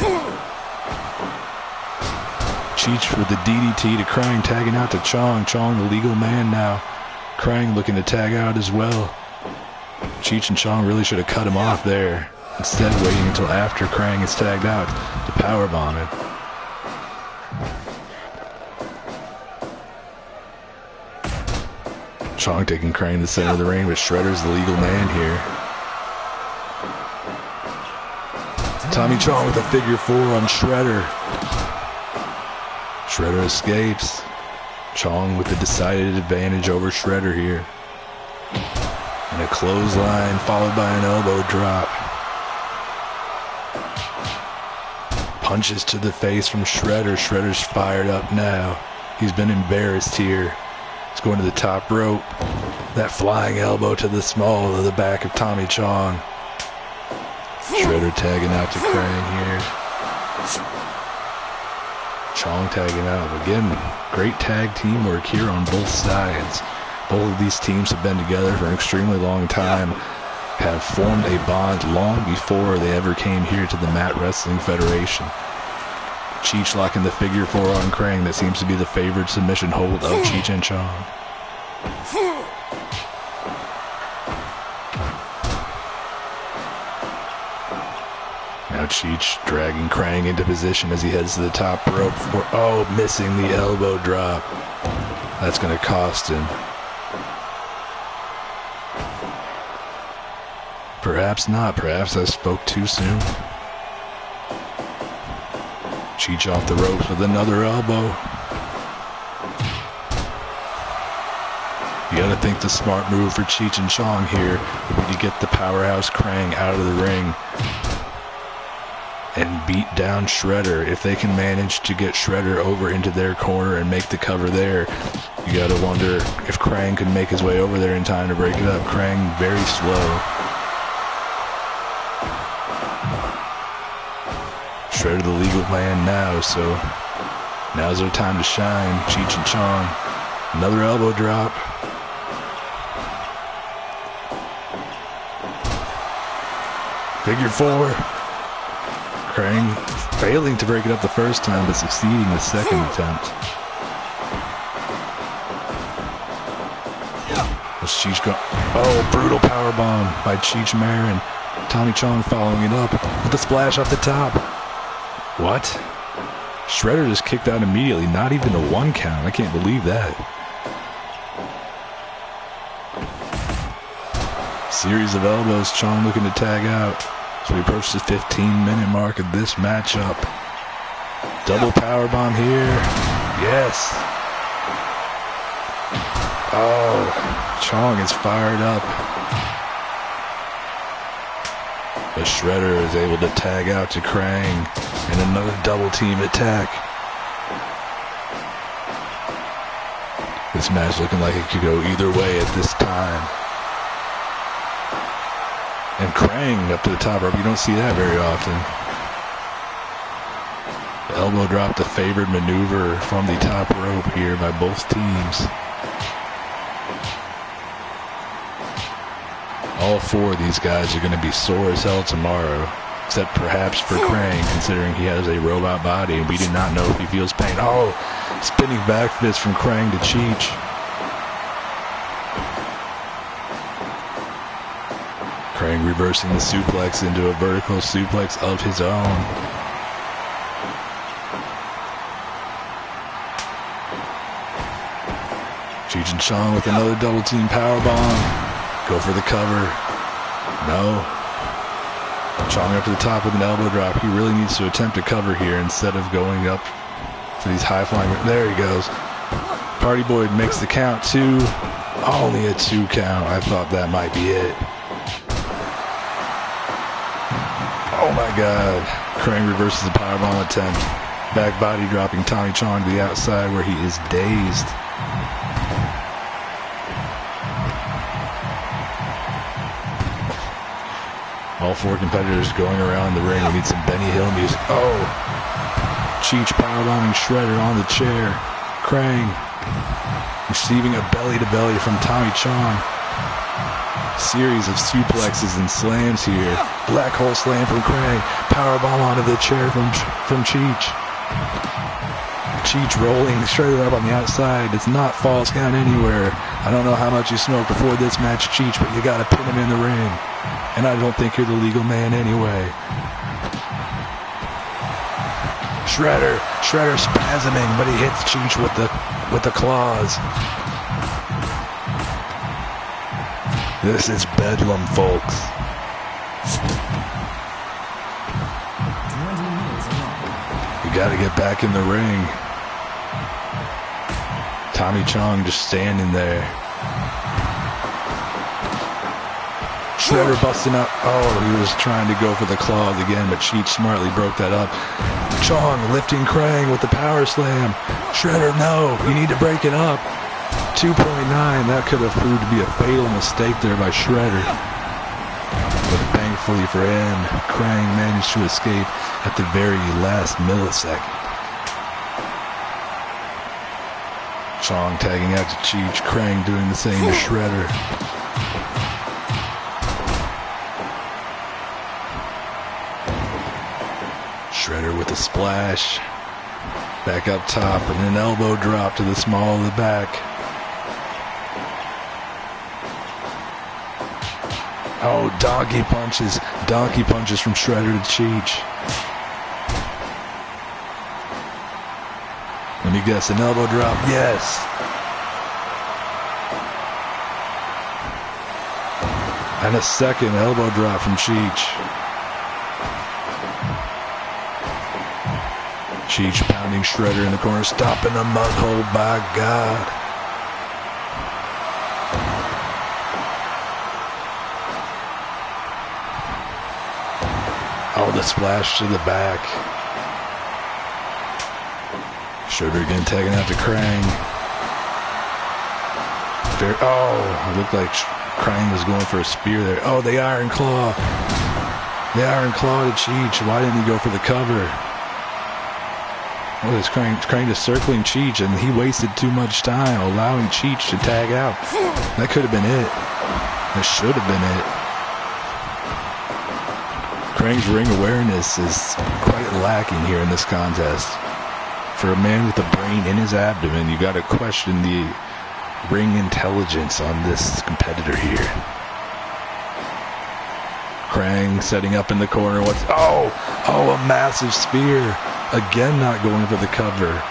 Cheech with the DDT to Krang, tagging out to Chong. Chong the legal man now. Krang looking to tag out as well. Cheech and Chong really should have cut him off there, instead waiting until after Krang is tagged out to powerbomb him. Chong taking Krang to the center of the ring, but Shredder's the legal man here. Tommy Chong with a figure 4 on Shredder. Shredder escapes. Chong with the decided advantage over Shredder here. And a clothesline followed by an elbow drop. Punches to the face from Shredder. Shredder's fired up now. He's been embarrassed here. He's going to the top rope. That flying elbow to the small of the back of Tommy Chong. Shredder tagging out to Krang here. Chong tagging out. Again, great tag teamwork here on both sides. Both of these teams have been together for an extremely long time, have formed a bond long before they ever came here to the Mat Wrestling Federation. Cheech locking the figure 4 on Krang. That seems to be the favored submission hold of Cheech and Chong. Now Cheech dragging Krang into position as he heads to the top rope for, oh, missing the elbow drop. That's going to cost him. Perhaps not. Perhaps I spoke too soon. Cheech off the ropes with another elbow. You gotta think the smart move for Cheech and Chong here would be to get the powerhouse Krang out of the ring and beat down Shredder. If they can manage to get Shredder over into their corner and make the cover there, you gotta wonder if Krang could make his way over there in time to break it up. Krang very slow. Shredder the legal man now, so now's their time to shine. Cheech and Chong. Another elbow drop. Figure four. Krang failing to break it up the first time, but succeeding the second attempt. Was Cheech go? Oh, brutal powerbomb by Cheech Marin. Tommy Chong following it up with the splash off the top. What? Shredder just kicked out immediately, not even a 1 count. I can't believe that. Series of elbows, Chong looking to tag out. So we approach the 15-minute mark of this matchup. Double powerbomb here. Yes. Oh, Chong is fired up. But Shredder is able to tag out to Krang. And another double team attack. This match looking like it could go either way at this time. And Krang up to the top rope. You don't see that very often. The elbow drop, the favored maneuver from the top rope here by both teams. All four of these guys are going to be sore as hell tomorrow. Except perhaps for Krang, considering he has a robot body and we do not know if he feels pain. Oh, spinning back fist from Krang to Cheech. Krang reversing the suplex into a vertical suplex of his own. Cheech and Chong with another double team powerbomb. Go for the cover. No. Chong up to the top with an elbow drop. He really needs to attempt a cover here instead of going up for these high flying. There he goes. Party Boy makes the count. 2. Only a 2 count. I thought that might be it. Oh my God. Krang reverses the powerbomb attempt. Back body dropping Tommy Chong to the outside where he is dazed. All four competitors going around the ring. We need some Benny Hill music. Oh! Cheech powerbombing Shredder on the chair. Krang receiving a belly-to-belly from Tommy Chong. Series of suplexes and slams here. Black hole slam from Krang. Powerbomb onto the chair from Cheech. Cheech rolling Shredder up on the outside. It's not falls count anywhere. I don't know how much you smoked before this match, Cheech, but you gotta pin him in the ring. And I don't think you're the legal man anyway. Shredder spasming, but he hits Cheech with the claws. This is Bedlam, folks. 20 minutes long. You gotta get back in the ring. Tommy Chong just standing there. Shredder busting up. Oh, he was trying to go for the claws again, but Cheech smartly broke that up. Chong lifting Krang with the power slam. Shredder, no, you need to break it up. 2.9, that could have proved to be a fatal mistake there by Shredder. But thankfully for him, Krang managed to escape at the very last millisecond. Chong tagging out to Cheech, Krang doing the same to Shredder. Shredder with a splash. Back up top and an elbow drop to the small of the back. Oh, donkey punches. Donkey punches from Shredder to Cheech. Let me guess, an elbow drop. Yes. And a second elbow drop from Cheech. Cheech pounding Shredder in the corner, stopping the mud hole, by God. Oh, the splash to the back. Shredder again tagging out to Krang. Oh, it looked like Krang was going for a spear there. Oh, the Iron Claw. The Iron Claw to Cheech. Why didn't he go for the cover? Well, it's Krang just circling Cheech, and he wasted too much time allowing Cheech to tag out. That could have been it. That should have been it. Krang's ring awareness is quite lacking here in this contest. For a man with a brain in his abdomen, you got to question the ring intelligence on this competitor here. Krang setting up in the corner. Oh, a massive spear. Again, not going for the cover.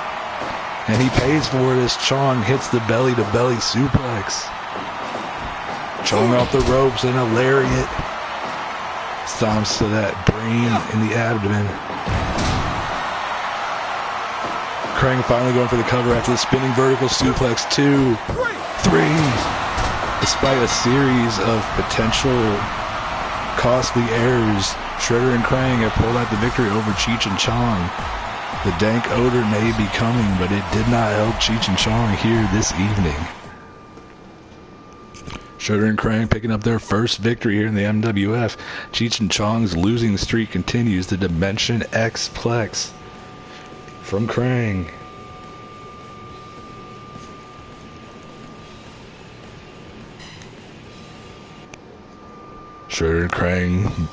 And he pays for it as Chong hits the belly-to-belly suplex. Chong off the ropes and a lariat. Stomps to that brain in the abdomen. Krang finally going for the cover after the spinning vertical suplex. 2, 3. Despite a series of potential costly errors, Shredder and Krang have pulled out the victory over Cheech and Chong. The dank odor may be coming, but it did not help Cheech and Chong here this evening. Shredder and Krang picking up their first victory here in the MWF. Cheech and Chong's losing streak continues. The Dimension X Plex from Krang. Shredder and Krang,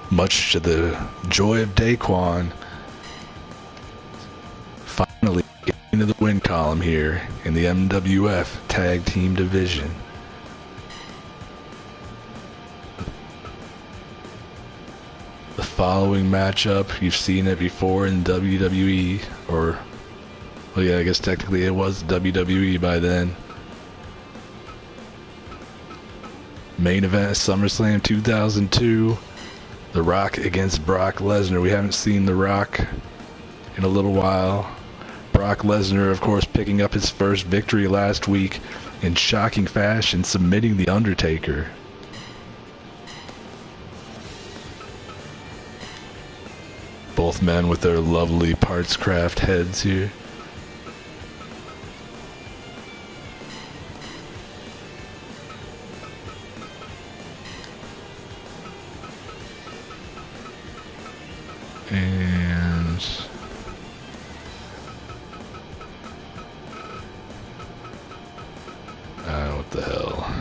much to the joy of Daquan, finally getting into the win column here in the MWF Tag Team Division. The following matchup, you've seen it before in WWE, or, well, yeah, I guess technically it was WWE by then. Main event SummerSlam 2002, The Rock against Brock Lesnar. We haven't seen The Rock in a little while. Brock Lesnar, of course, picking up his first victory last week in shocking fashion, submitting The Undertaker. Both men with their lovely parts craft heads here. And what the hell?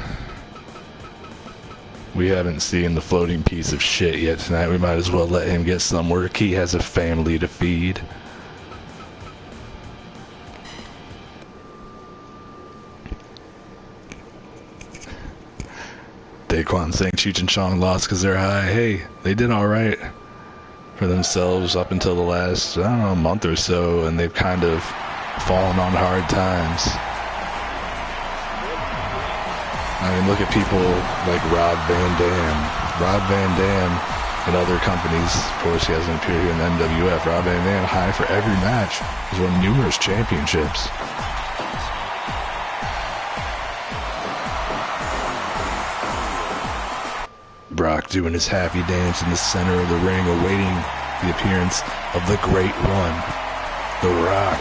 We haven't seen the floating piece of shit yet tonight. We might as well let him get some work. He has a family to feed. Daquan saying Cheech and Chong lost because they're high. Hey, they did alright for themselves up until the last, I don't know, month or so, and they've kind of fallen on hard times. I mean, look at people like Rob Van Dam. Rob Van Dam and other companies, of course he hasn't appeared here in the MWF. Rob Van Dam, high for every match. He's won numerous championships. Brock doing his happy dance in the center of the ring, awaiting the appearance of the Great One, The Rock.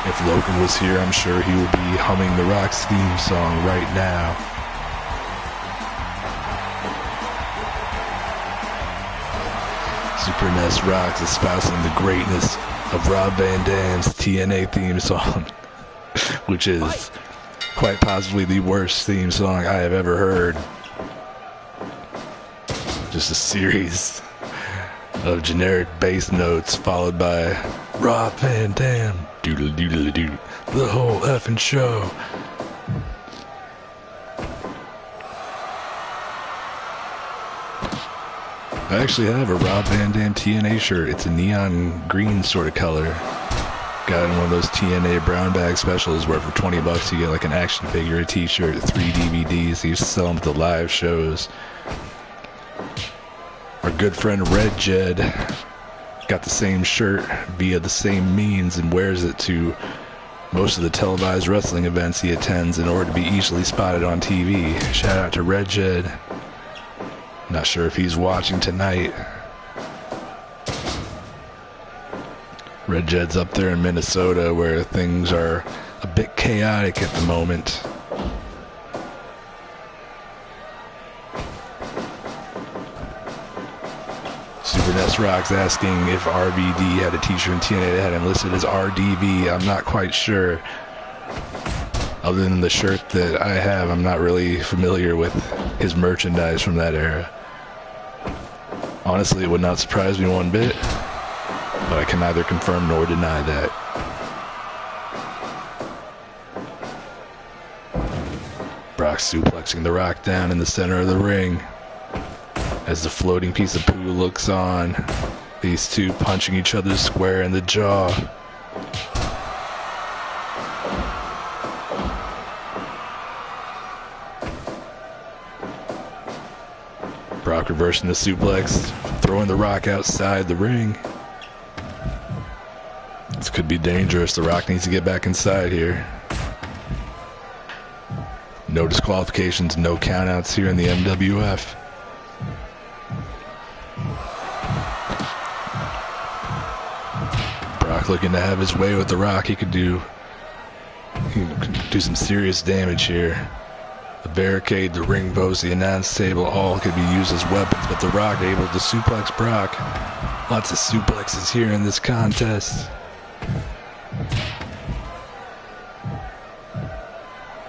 If Logan was here, I'm sure he would be humming The Rock's theme song right now. Super NES Rocks espousing the greatness of Rob Van Dam's TNA theme song, which is quite possibly the worst theme song I have ever heard. Just a series of generic bass notes followed by Rob Van Dam, doodle doodle doo, the whole effing show. I actually have a Rob Van Dam TNA shirt. It's a neon green sort of color. Got in one of those TNA brown bag specials where for $20 you get like an action figure, a t-shirt, 3 DVDs. He used to sell them at the live shows. Our good friend Red Jed got the same shirt via the same means and wears it to most of the televised wrestling events he attends in order to be easily spotted on TV. Shout out to Red Jed. Not sure if he's watching tonight. Red Jed's up there in Minnesota where things are a bit chaotic at the moment. Super Nest Rock's asking if RVD had a t-shirt in TNA that had him listed as RDV. I'm not quite sure. Other than the shirt that I have, I'm not really familiar with his merchandise from that era. Honestly, it would not surprise me one bit. But I can neither confirm nor deny that. Brock suplexing The Rock down in the center of the ring. As the floating piece of poo looks on. These two punching each other square in the jaw. Brock reversing the suplex, throwing The Rock outside the ring. This could be dangerous. The Rock needs to get back inside here. No disqualifications, no countouts here in the MWF. Brock looking to have his way with The Rock. He could do some serious damage here. The barricade, the ring post, the announce table, all could be used as weapons, but The Rock able to suplex Brock. Lots of suplexes here in this contest.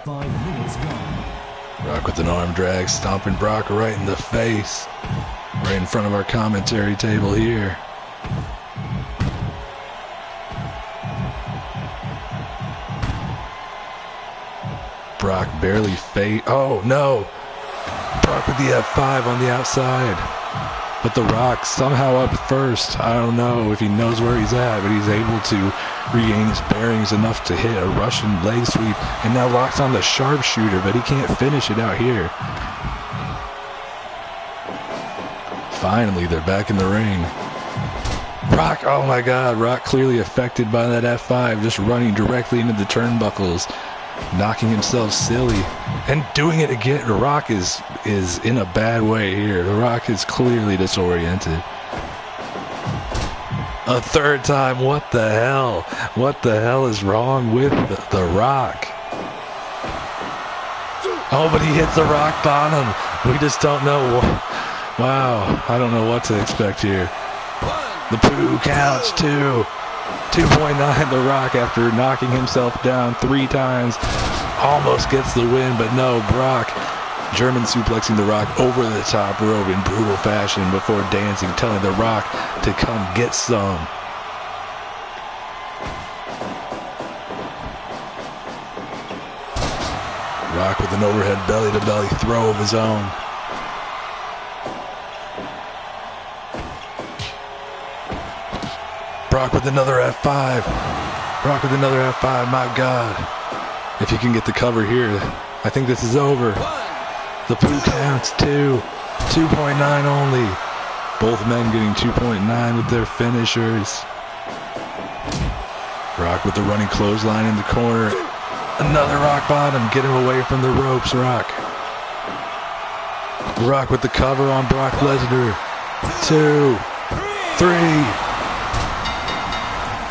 5 minutes gone. Brock with an arm drag, stomping Brock right in the face. Right in front of our commentary table here. Brock barely oh no! Brock with the F5 on the outside. But The Rock somehow up first. I don't know if he knows where he's at, but he's able to regain his bearings enough to hit a Russian leg sweep. And now locks on the sharpshooter, but he can't finish it out here. Finally, they're back in the ring. Rock, oh my god, Rock clearly affected by that F5, just running directly into the turnbuckles. Knocking himself silly and doing it again. The Rock is in a bad way here. The Rock is clearly disoriented. A third time. What the hell? What the hell is wrong with the Rock? Oh, but he hits the rock bottom. We just don't know. Wow, I don't know what to expect here. The poo counts too. 2.9, The Rock, after knocking himself down 3 times, almost gets the win, but no, Brock German suplexing The Rock over the top rope in brutal fashion before dancing, telling The Rock to come get some. Rock with an overhead belly-to-belly throw of his own. Brock with another F5. Brock with another F5. My God. If he can get the cover here, I think this is over. The poo counts 2. 2.9 only. Both men getting 2.9 with their finishers. Brock with the running clothesline in the corner. Another rock bottom. Get him away from the ropes, Rock. Rock with the cover on Brock Lesnar. 2, 3.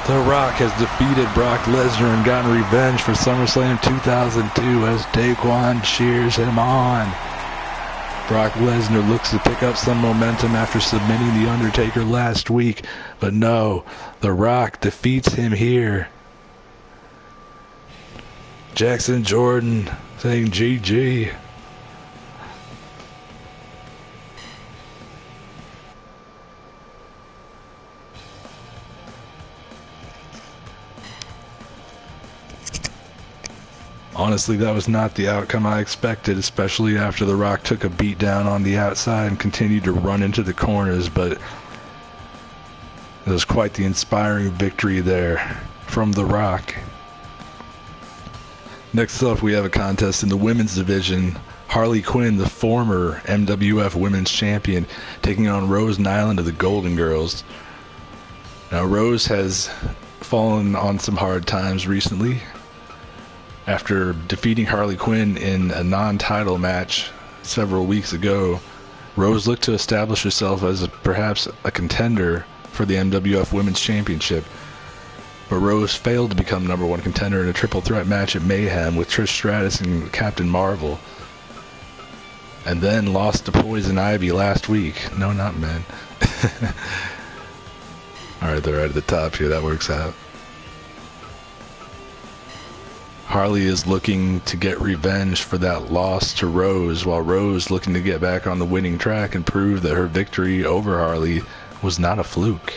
The Rock has defeated Brock Lesnar and gotten revenge for SummerSlam 2002 as Daquan cheers him on. Brock Lesnar looks to pick up some momentum after submitting The Undertaker last week, but no, The Rock defeats him here. Jackson Jordan saying GG. Honestly, that was not the outcome I expected, especially after The Rock took a beat down on the outside and continued to run into the corners, but it was quite the inspiring victory there. from The Rock. Next up, we have a contest in the women's division. Harley Quinn, the former MWF Women's Champion, taking on Rose Nyland of the Golden Girls. Now, Rose has fallen on some hard times recently. After defeating Harley Quinn in a non-title match several weeks ago, Rose looked to establish herself as perhaps a contender for the MWF Women's Championship. But Rose failed to become number one contender in a triple threat match at Mayhem with Trish Stratus and Captain Marvel. And then lost to Poison Ivy last week. No, not men. Alright, they're right at the top here. That works out. Harley is looking to get revenge for that loss to Rose, while Rose looking to get back on the winning track and prove that her victory over Harley was not a fluke.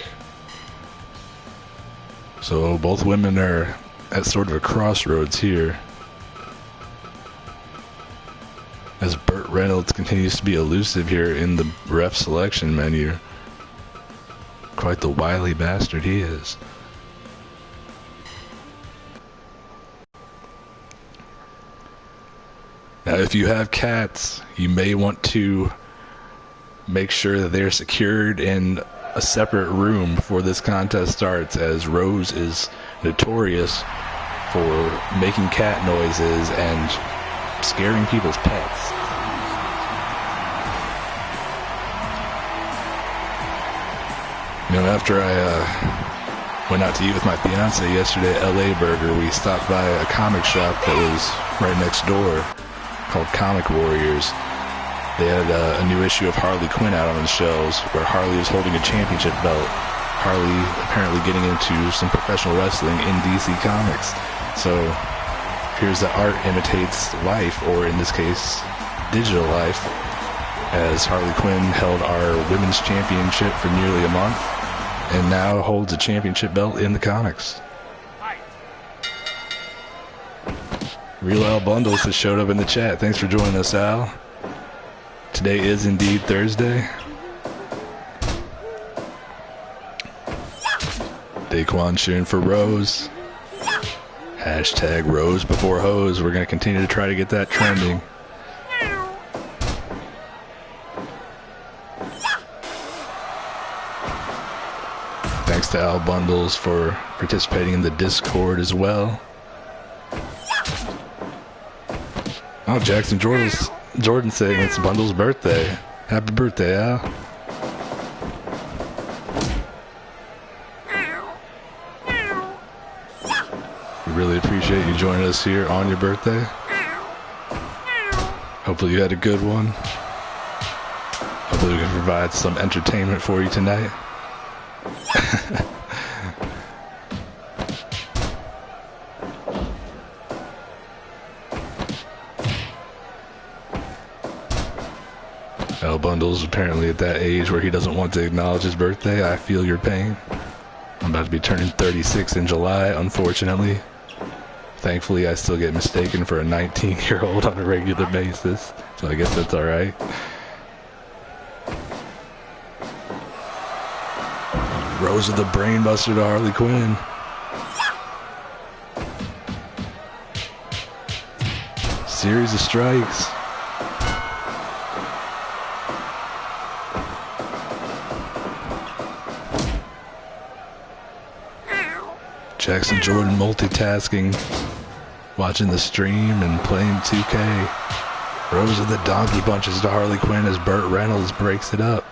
So both women are at sort of a crossroads here, as Burt Reynolds continues to be elusive here in the ref selection menu. Quite the wily bastard he is. Now, if you have cats, you may want to make sure that they're secured in a separate room before this contest starts, as Rose is notorious for making cat noises and scaring people's pets. You know, after I went out to eat with my fiance yesterday at LA Burger, we stopped by a comic shop that was right next door called Comic Warriors. They had a new issue of Harley Quinn out on the shelves where Harley was holding a championship belt. Harley apparently getting into some professional wrestling in DC Comics. So here's the art imitates life, or in this case, digital life, as Harley Quinn held our women's championship for nearly a month and now holds a championship belt in the comics. Real Al Bundles has showed up in the chat. Thanks for joining us, Al. Today is indeed Thursday. Daquan cheering for Rose. Hashtag Rose before hose. We're going to continue to try to get that trending. Thanks to Al Bundles for participating in the Discord as well. Oh, Jackson Jordan saying it's Bundles' birthday. Happy birthday, Al. We really appreciate you joining us here on your birthday. Hopefully you had a good one. Hopefully we can provide some entertainment for you tonight. Al Bundles apparently at that age where he doesn't want to acknowledge his birthday. I feel your pain. I'm about to be turning 36 in July, unfortunately. Thankfully, I still get mistaken for a 19-year-old on a regular basis, so I guess that's alright. Rose of the Brainbuster to Harley Quinn. Series of strikes. Jackson Jordan multitasking, watching the stream and playing 2K. Rose of the Donkey punches to Harley Quinn as Burt Reynolds breaks it up.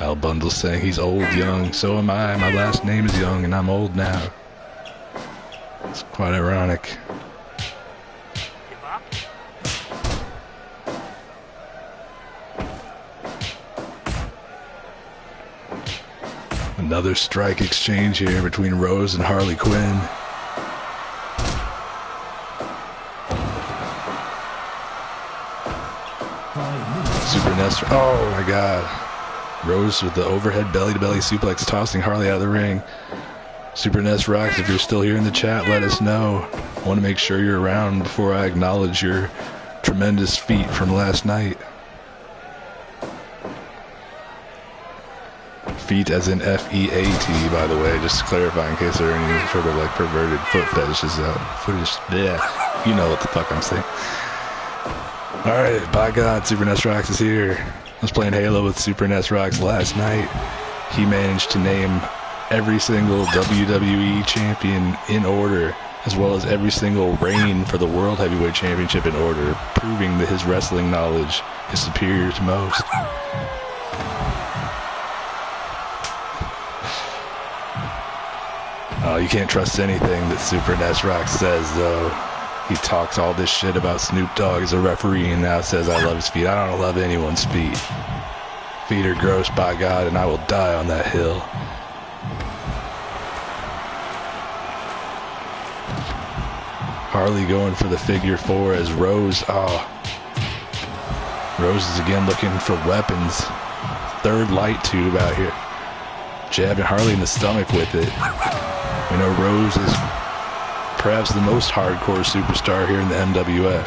Al Bundles saying he's old young, so am I. My last name is Young and I'm old now. It's quite ironic. Another strike exchange here between Rose and Harley Quinn. Super Nestor. Oh my god. Rose with the overhead belly-to-belly suplex, tossing Harley out of the ring. Super Nest rocks. If you're still here in the chat, let us know. I want to make sure you're around before I acknowledge your tremendous feat from last night. Feet as in F-E-A-T, by the way, just to clarify in case there are any sort of like perverted foot fetishes out. Yeah, you know what the fuck I'm saying. Alright, by God, Super NES Rocks is here. I was playing Halo with Super NES Rocks last night. He managed to name every single WWE champion in order, as well as every single reign for the World Heavyweight Championship in order, proving that his wrestling knowledge is superior to most. You can't trust anything that Super NES Rock says, though. He talks all this shit about Snoop Dogg as a referee and now says I love his feet. I don't love anyone's feet. Feet are gross, by God, and I will die on that hill. Harley going for the figure four as Rose. Rose is again looking for weapons. Third light tube out here. Jabbing Harley in the stomach with it. We know Rose is perhaps the most hardcore superstar here in the MWF.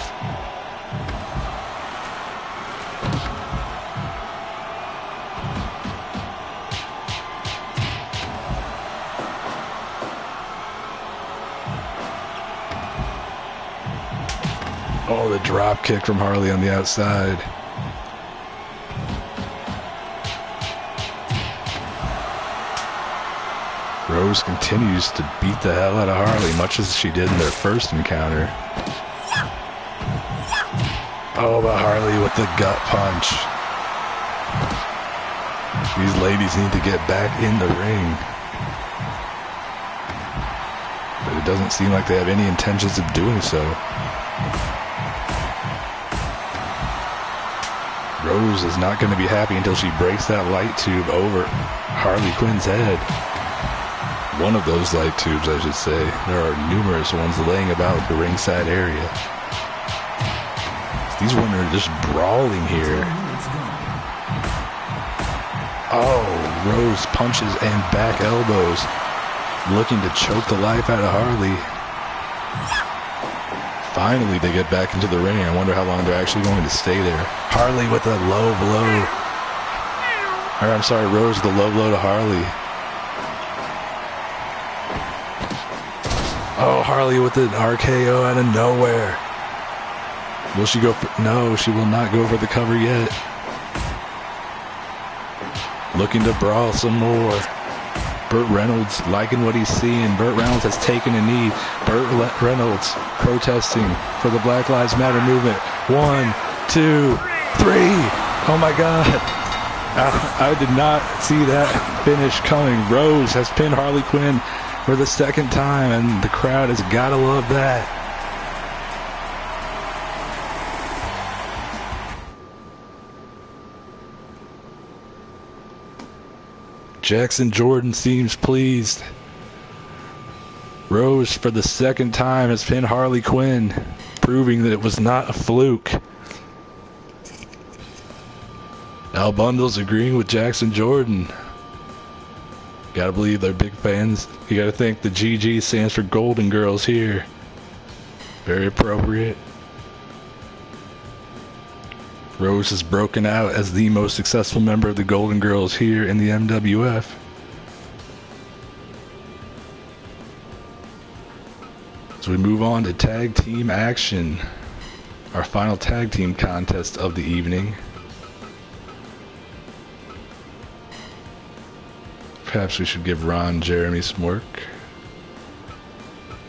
Oh, the drop kick from Harley on the outside. Rose continues to beat the hell out of Harley, much as she did in their first encounter. Oh, but Harley with the gut punch. These ladies need to get back in the ring. But it doesn't seem like they have any intentions of doing so. Rose is not going to be happy until she breaks that light tube over Harley Quinn's head. One of those light tubes, I should say. There are numerous ones laying about the ringside area. These women are just brawling here. Oh, Rose punches and back elbows, looking to choke the life out of Harley. Finally, they get back into the ring. I wonder how long they're actually going to stay there. Harley with a low blow. Or, I'm sorry, Rose with a low blow to Harley. Oh, Harley with an RKO out of nowhere. Will she go for... No, she will not go for the cover yet. Looking to brawl some more. Burt Reynolds liking what he's seeing. Burt Reynolds has taken a knee. Burt Reynolds protesting for the Black Lives Matter movement. 1, 2, 3. Oh my God. I did not see that finish coming. Rose has pinned Harley Quinn for the second time, and the crowd has got to love that. Jackson Jordan seems pleased. Rose, for the second time, has pinned Harley Quinn, proving that it was not a fluke. Al Bundles agreeing with Jackson Jordan. Gotta believe they're big fans. You gotta think the GG stands for Golden Girls here. Very appropriate. Rose has broken out as the most successful member of the Golden Girls here in the MWF. So we move on to tag team action. Our final tag team contest of the evening. Perhaps we should give Ron Jeremy some work.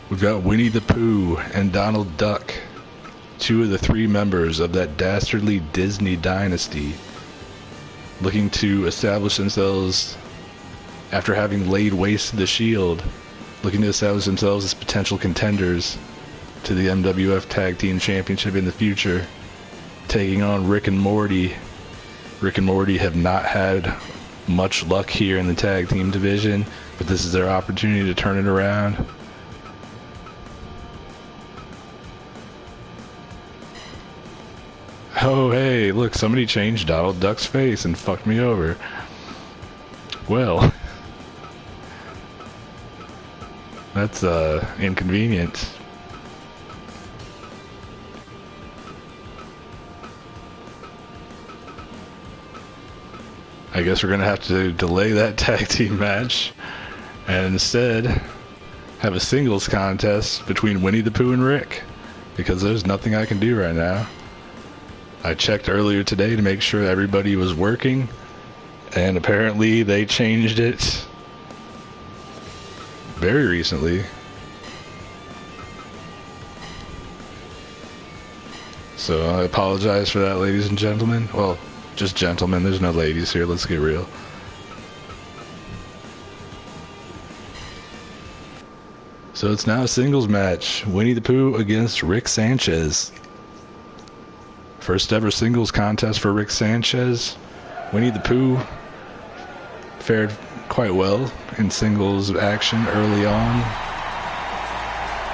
We've got Winnie the Pooh and Donald Duck, two of the three members of that dastardly Disney dynasty, looking to establish themselves after having laid waste to the Shield, looking to establish themselves as potential contenders to the MWF Tag Team Championship in the future, taking on Rick and Morty. Rick and Morty have not had much luck here in the tag team division, but this is their opportunity to turn it around. Oh hey, look, somebody changed Donald Duck's face and fucked me over. Well, that's inconvenient. I guess we're going to have to delay that tag team match and instead have a singles contest between Winnie the Pooh and Rick, because there's nothing I can do right now. I checked earlier today to make sure everybody was working, and apparently they changed it very recently. So I apologize for that, ladies and gentlemen. Well, just gentlemen, there's no ladies here, let's get real. So it's now a singles match. Winnie the Pooh against Rick Sanchez. First ever singles contest for Rick Sanchez. Winnie the Pooh fared quite well in singles action early on,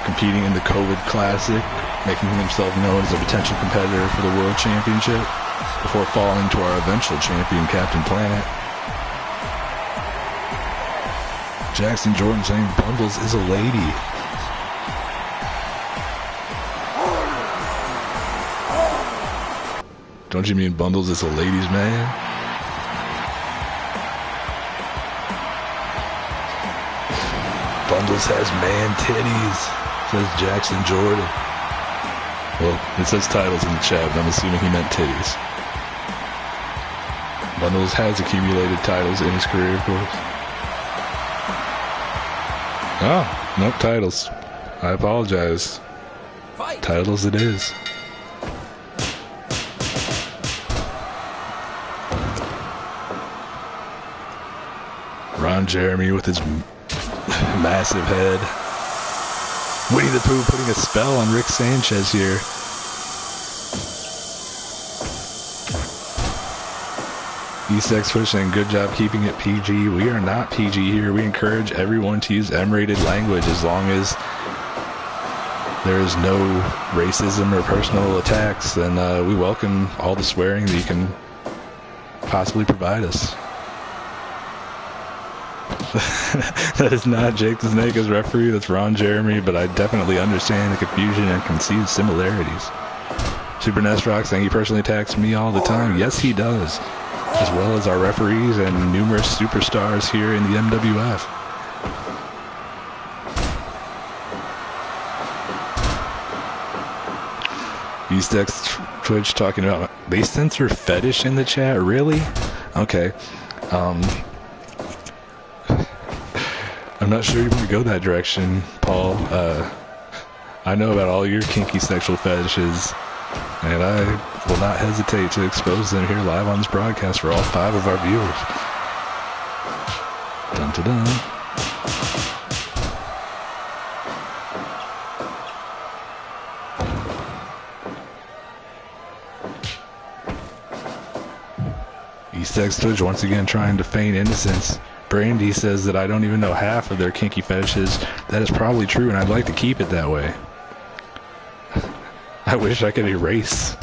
competing in the COVID Classic, making himself known as a potential competitor for the World Championship before falling to our eventual champion, Captain Planet. Jackson Jordan saying Bundles is a lady. Don't you mean Bundles is a ladies' man? Bundles has man titties, says Jackson Jordan. Well, it says titles in the chat, but I'm assuming he meant titties. Bundles has accumulated titles in his career, of course. Oh, nope, titles. I apologize. Fight. Titles it is. Ron Jeremy with his massive head. Winnie the Pooh putting a spell on Rick Sanchez here. East Switch saying good job keeping it PG. We are not PG here. We encourage everyone to use M-rated language as long as there is no racism or personal attacks. Then we welcome all the swearing that you can possibly provide us. That is not Jake the Snake as referee. That's Ron Jeremy, but I definitely understand the confusion and can see the similarities. Super Nest Rock saying he personally attacks me all the time. Yes, he does. As well as our referees and numerous superstars here in the MWF. Eastex Twitch talking about, they censor fetish in the chat? Really? Okay. I'm not sure you want to go that direction, Paul. I know about all your kinky sexual fetishes, and I will not hesitate to expose them here live on this broadcast for all 5 of our viewers. Dun dun dun. Eastex Twitch once again trying to feign innocence. Brandy says that I don't even know half of their kinky fetishes. That is probably true, and I'd like to keep it that way. I wish I could erase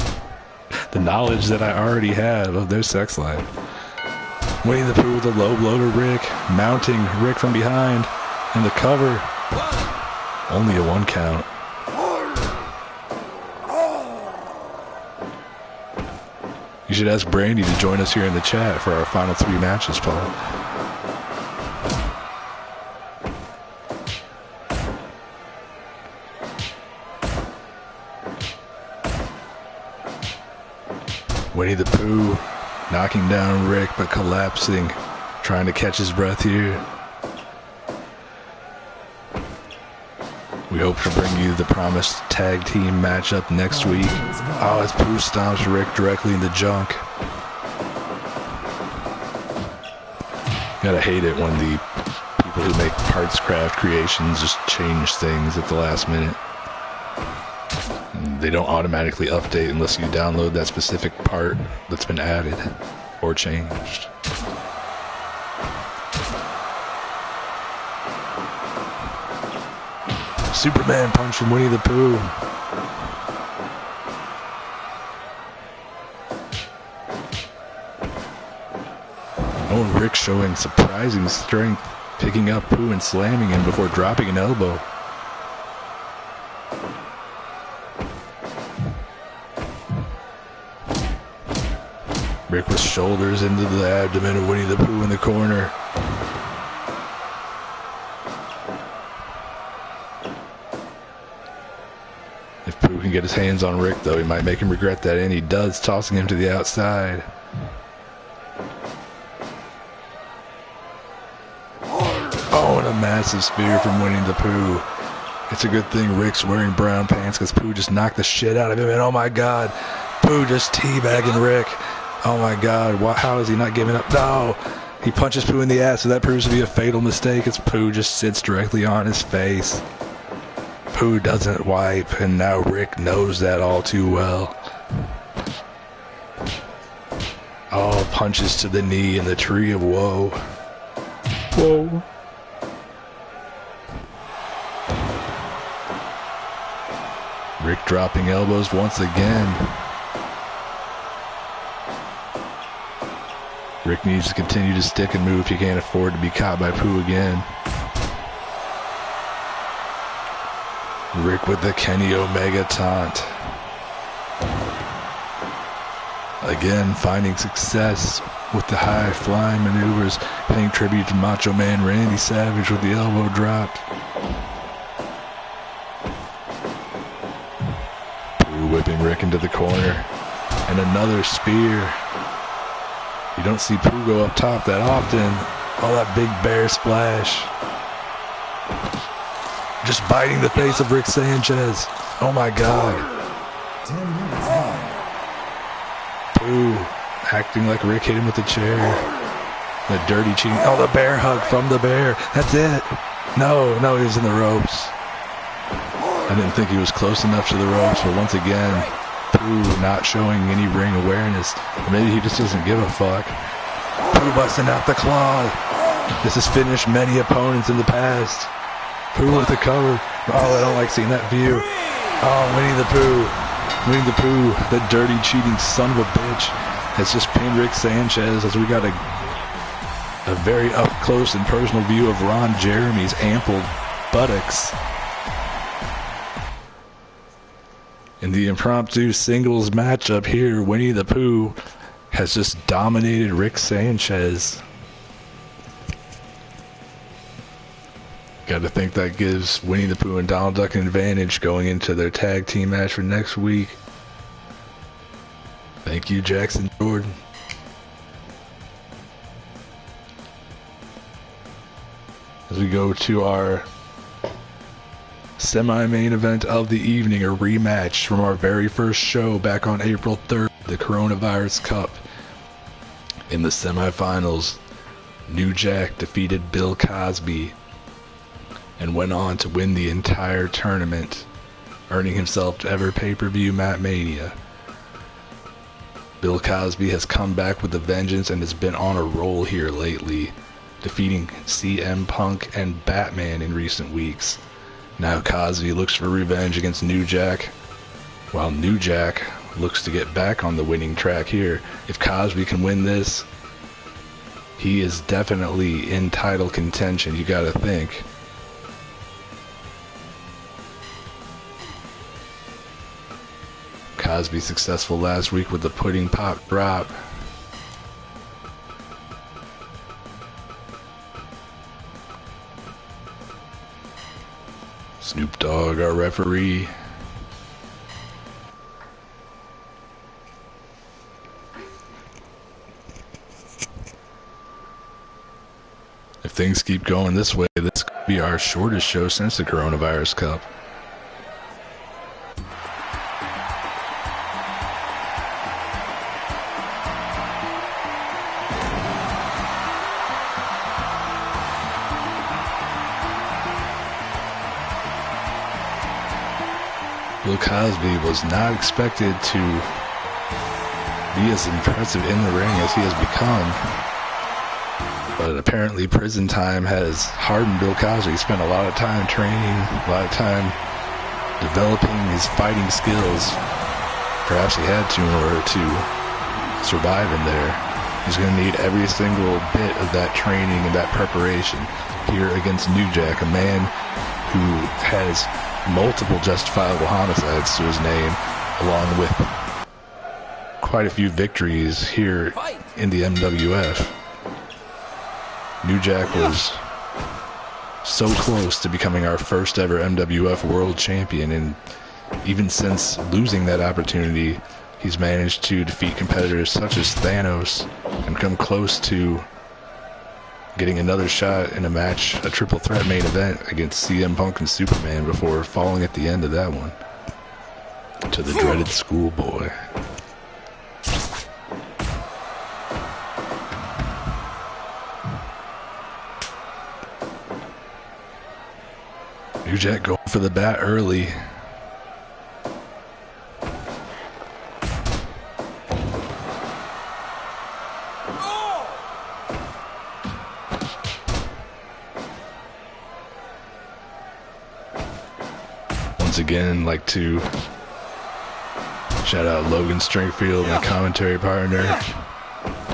the knowledge that I already have of their sex life. Winnie the Pooh with a low blow to Rick, mounting Rick from behind, and the cover. Only a 1 count. You should ask Brandy to join us here in the chat for our final 3 matches, Paul. Winnie the Pooh knocking down Rick but collapsing, trying to catch his breath here. We hope to bring you the promised tag team matchup next week. Oh, as Pooh stomps Rick directly in the junk. Gotta hate it when the people who make parts craft creations just change things at the last minute. They don't automatically update unless you download that specific part that's been added or changed. Superman punch from Winnie the Pooh. Oh, Rick showing surprising strength, picking up Pooh and slamming him before dropping an elbow. Rick with shoulders into the abdomen of Winnie the Pooh in the corner. If Pooh can get his hands on Rick, though, he might make him regret that, and he does, tossing him to the outside. Oh, and a massive spear from Winnie the Pooh. It's a good thing Rick's wearing brown pants because Pooh just knocked the shit out of him, and oh my god, Pooh just teabagging Rick. Oh my god, how is he not giving up? No! He punches Pooh in the ass, so that proves to be a fatal mistake as Pooh just sits directly on his face. Pooh doesn't wipe, and now Rick knows that all too well. Oh, punches to the knee in the tree of woe. Whoa. Rick dropping elbows once again. Rick needs to continue to stick and move. He can't afford to be caught by Pooh again. Rick with the Kenny Omega taunt. Again, finding success with the high-flying maneuvers, paying tribute to Macho Man Randy Savage with the elbow dropped. Pooh whipping Rick into the corner. And another spear. You don't see Pooh go up top that often. Oh, that big bear splash. Just biting the face of Rick Sanchez. Oh my god. 10 minutes gone. Pooh acting like Rick hit him with the chair. The dirty cheating. Oh, the bear hug from the bear. That's it. No, he was in the ropes. I didn't think he was close enough to the ropes, but once again, Pooh not showing any ring awareness. Maybe he just doesn't give a fuck. Pooh busting out the claw. This has finished many opponents in the past. Pooh with the cover. Oh, I don't like seeing that view. Oh, Winnie the Pooh. Winnie the Pooh, the dirty, cheating son of a bitch, has just pinned Rick Sanchez as we got a very up-close and personal view of Ron Jeremy's ample buttocks. In the impromptu singles matchup here, Winnie the Pooh has just dominated Rick Sanchez. Got to think that gives Winnie the Pooh and Donald Duck an advantage going into their tag team match for next week. Thank you, Jackson Jordan. As we go to our semi-main event of the evening, a rematch from our very first show back on April 3rd, the Coronavirus Cup. In the semifinals, New Jack defeated Bill Cosby and went on to win the entire tournament, earning himself ever pay-per-view Matt Mania. Bill Cosby has come back with a vengeance and has been on a roll here lately, defeating CM Punk and Batman in recent weeks. Now Cosby looks for revenge against New Jack, while New Jack looks to get back on the winning track here. If Cosby can win this, he is definitely in title contention, you gotta think. Cosby successful last week with the pudding pop drop. Snoop Dogg, our referee. If things keep going this way, this could be our shortest show since the Coronavirus Cup. Bill Cosby was not expected to be as impressive in the ring as he has become, but apparently prison time has hardened Bill Cosby. He spent a lot of time training, a lot of time developing his fighting skills. Perhaps he had to in order to survive in there. He's going to need every single bit of that training and that preparation here against New Jack, a man who has multiple justifiable homicides to his name, along with quite a few victories here in the MWF. New Jack was so close to becoming our first ever MWF World Champion, and even since losing that opportunity, he's managed to defeat competitors such as Thanos and come close to getting another shot in a match, a triple threat main event against CM Punk and Superman, before falling at the end of that one to the dreaded Schoolboy. New Jack going for the bat early. Once again, like to shout out Logan Stringfield, my commentary partner.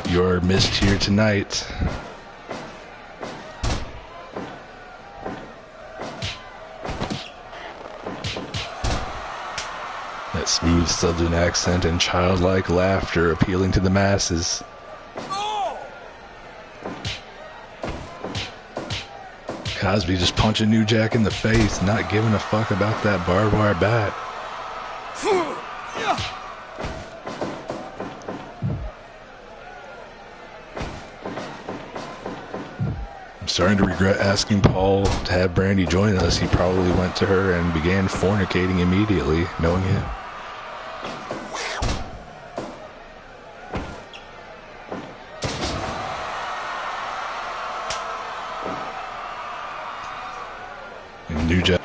You're missed here tonight. That smooth southern accent and childlike laughter appealing to the masses. Cosby just punching New Jack in the face, not giving a fuck about that barbed wire bat. I'm starting to regret asking Paul to have Brandy join us. He probably went to her and began fornicating immediately, knowing him. New Jack.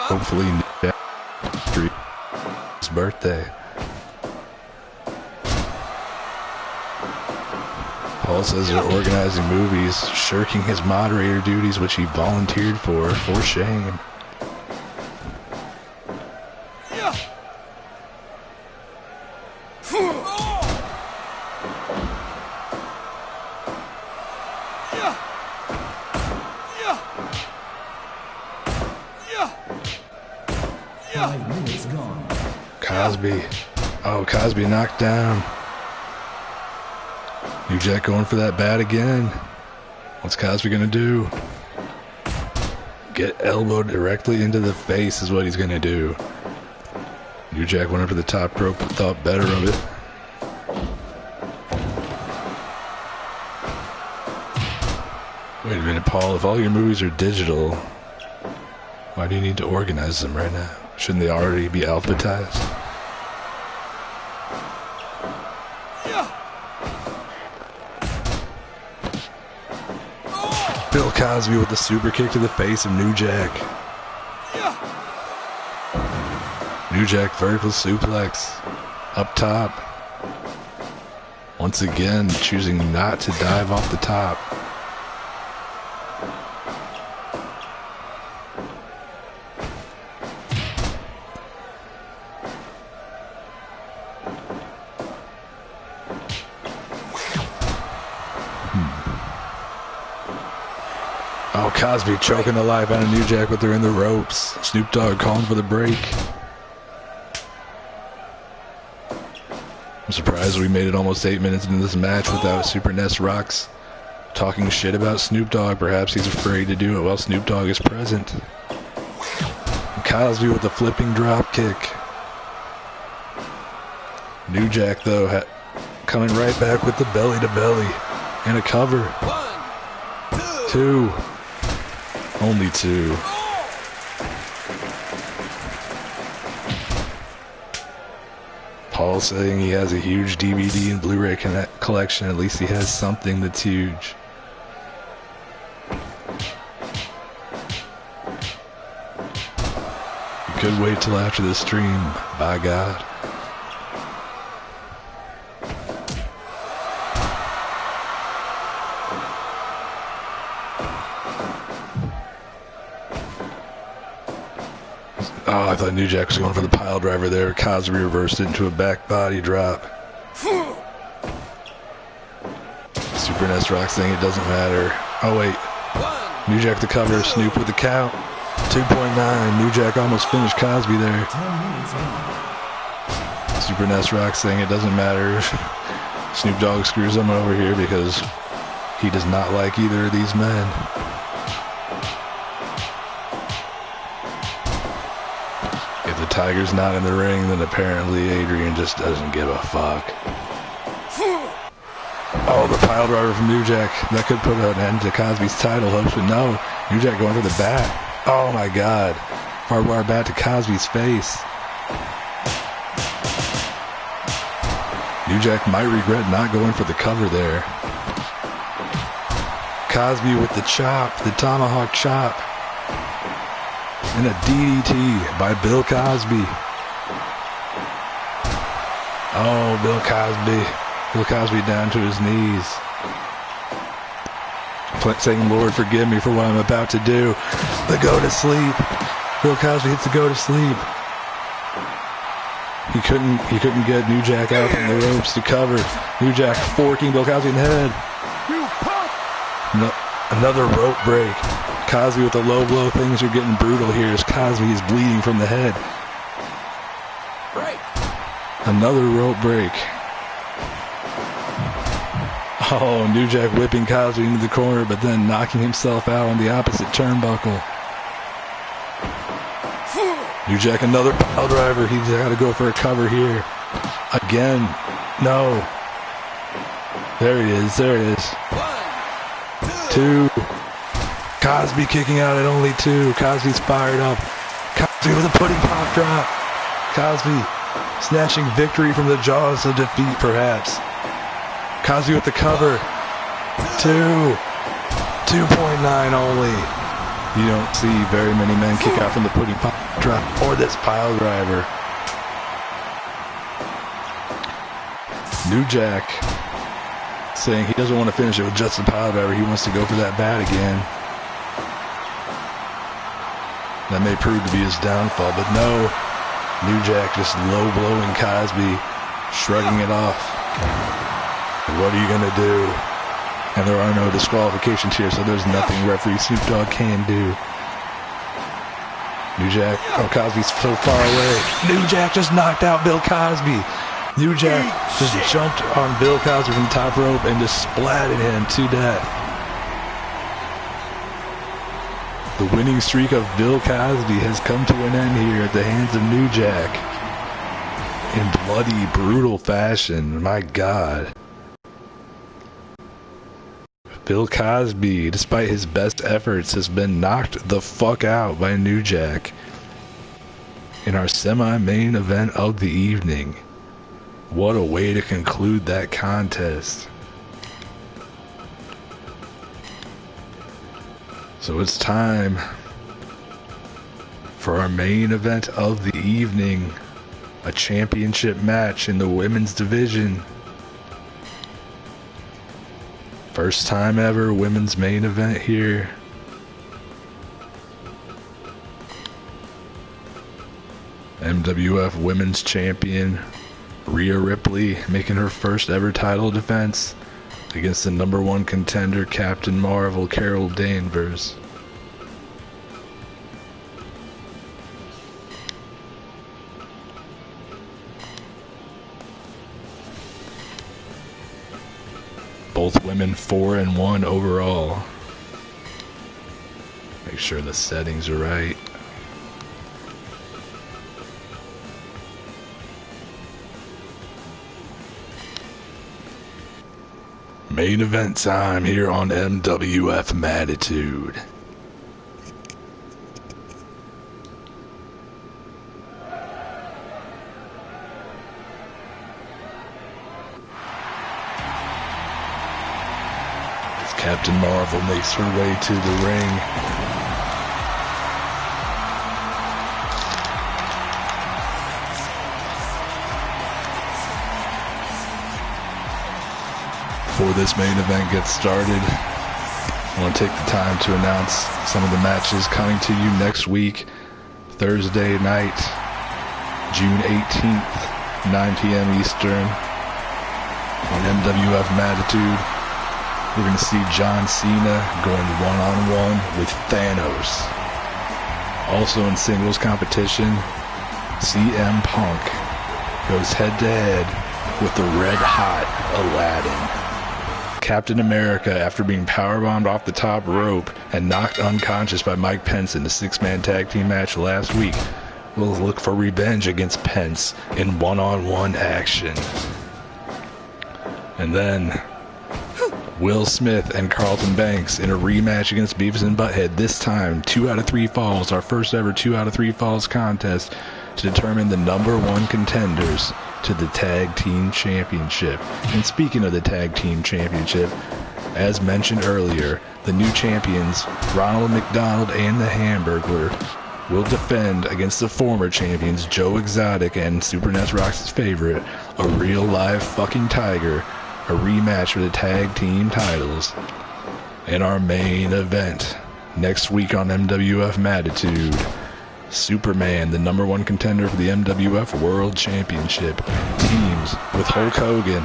Hopefully, New Jack's birthday. Paul says they're organizing movies, shirking his moderator duties, which he volunteered for shame. Cosby. Oh, Cosby knocked down. New Jack going for that bat again. What's Cosby gonna do? Get elbowed directly into the face is what he's gonna do. New Jack went up to the top rope, but thought better of it. Wait a minute, Paul. If all your movies are digital, why do you need to organize them right now? Shouldn't they already be alphabetized? Bill Cosby with the super kick to the face of New Jack. New Jack vertical suplex up top. Once again, choosing not to dive off the top. Oh, Cosby choking the life out of New Jack, but they're in the ropes. Snoop Dogg calling for the break. I'm surprised we made it almost 8 minutes into this match without Super Nest Rocks talking shit about Snoop Dogg. Perhaps he's afraid to do it while Snoop Dogg is present. And Cosby with the flipping drop kick. New Jack, though, coming right back with the belly to belly and a cover. 1, 2. Only 2. Paul saying he has a huge DVD and Blu-ray collection. At least he has something that's huge. You could wait till after the stream, by God. Oh, I thought New Jack was going for the pile driver there. Cosby reversed it into a back body drop. Super Nest Rock saying it doesn't matter. Oh, wait. New Jack the cover. Snoop with the count. 2.9. New Jack almost finished Cosby there. 10 minutes in. Super Nest Rock saying it doesn't matter. Snoop Dogg screws him over here because he does not like either of these men. If the Tiger's not in the ring, then apparently Adrian just doesn't give a fuck. Oh, the pile driver from New Jack. That could put an end to Cosby's title hopes, but no. New Jack going for the bat. Oh my god. Barbed wire bat to Cosby's face. New Jack might regret not going for the cover there. Cosby with the chop, the tomahawk chop. And a DDT by Bill Cosby. Oh, Bill Cosby. Bill Cosby down to his knees. Saying, Lord, forgive me for what I'm about to do. The go to sleep. Bill Cosby hits the go to sleep. He couldn't get New Jack out from the ropes to cover. New Jack forking Bill Cosby in the head. No, another rope break. Cosby with the low blow. Things are getting brutal here as Cosby is bleeding from the head. Another rope break. Oh, New Jack whipping Cosby into the corner, but then knocking himself out on the opposite turnbuckle. New Jack, another pile driver. He's got to go for a cover here. Again. No. There it is. There it is. 2. Cosby kicking out at only 2. Cosby's fired up. Cosby with a pudding pop drop. Cosby snatching victory from the jaws of defeat, perhaps. Cosby with the cover. 2.9 only. You don't see very many men kick out from the pudding pop drop or this pile driver. New Jack saying he doesn't want to finish it with just a pile driver. He wants to go for that bat again. That may prove to be his downfall, but no. New Jack just low blowing Cosby, shrugging it off. What are you going to do? And there are no disqualifications here, so there's nothing referee Snoop Dogg can do. New Jack, oh, Cosby's so far away. New Jack just knocked out Bill Cosby. New Jack just jumped on Bill Cosby from the top rope and just splatted him to death. The winning streak of Bill Cosby has come to an end here at the hands of New Jack. In bloody, brutal fashion. My God. Bill Cosby, despite his best efforts, has been knocked the fuck out by New Jack in our semi-main event of the evening. What a way to conclude that contest. So it's time for our main event of the evening, a championship match in the women's division. First time ever women's main event here. MWF Women's Champion Rhea Ripley making her first ever title defense against the #1 contender Captain Marvel Carol Danvers. Both women 4-1 overall. Make sure the settings are right. Main event time here on MWF Mattitude. Captain Marvel makes her way to the ring. Before this main event gets started, I want to take the time to announce some of the matches coming to you next week, Thursday night, June 18th, 9 p.m. Eastern, on MWF Mattitude. We're going to see John Cena going one-on-one with Thanos. Also in singles competition, CM Punk goes head-to-head with the red-hot Aladdin. Captain America, after being powerbombed off the top rope and knocked unconscious by Mike Pence in the six-man tag team match last week, will look for revenge against Pence in one-on-one action. And then Will Smith and Carlton Banks in a rematch against Beavis and Butthead. This time, 2 out of 3 falls, our first ever 2 out of 3 falls contest to determine the #1 contenders to the Tag Team Championship. And speaking of the Tag Team Championship, as mentioned earlier, the new champions, Ronald McDonald and the Hamburglar, will defend against the former champions, Joe Exotic and Super Ness Rock's favorite, a real live fucking tiger, a rematch for the tag team titles. In our main event, next week on MWF Mattitude, Superman, the #1 contender for the MWF World Championship, teams with Hulk Hogan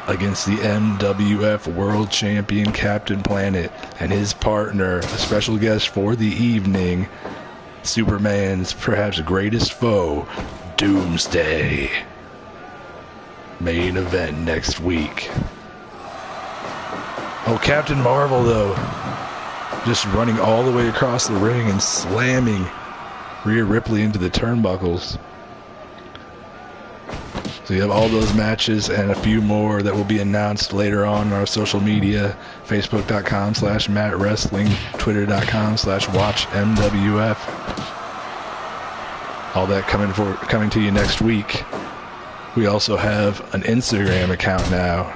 against the MWF World Champion Captain Planet and his partner, a special guest for the evening, Superman's perhaps greatest foe, Doomsday. Main event next week. Oh, Captain Marvel, though, just running all the way across the ring and slamming Rhea Ripley into the turnbuckles. So you have all those matches and a few more that will be announced later on our social media, facebook.com/MattWrestling, twitter.com/WatchMWF. All that coming to you next week. We also have an Instagram account now,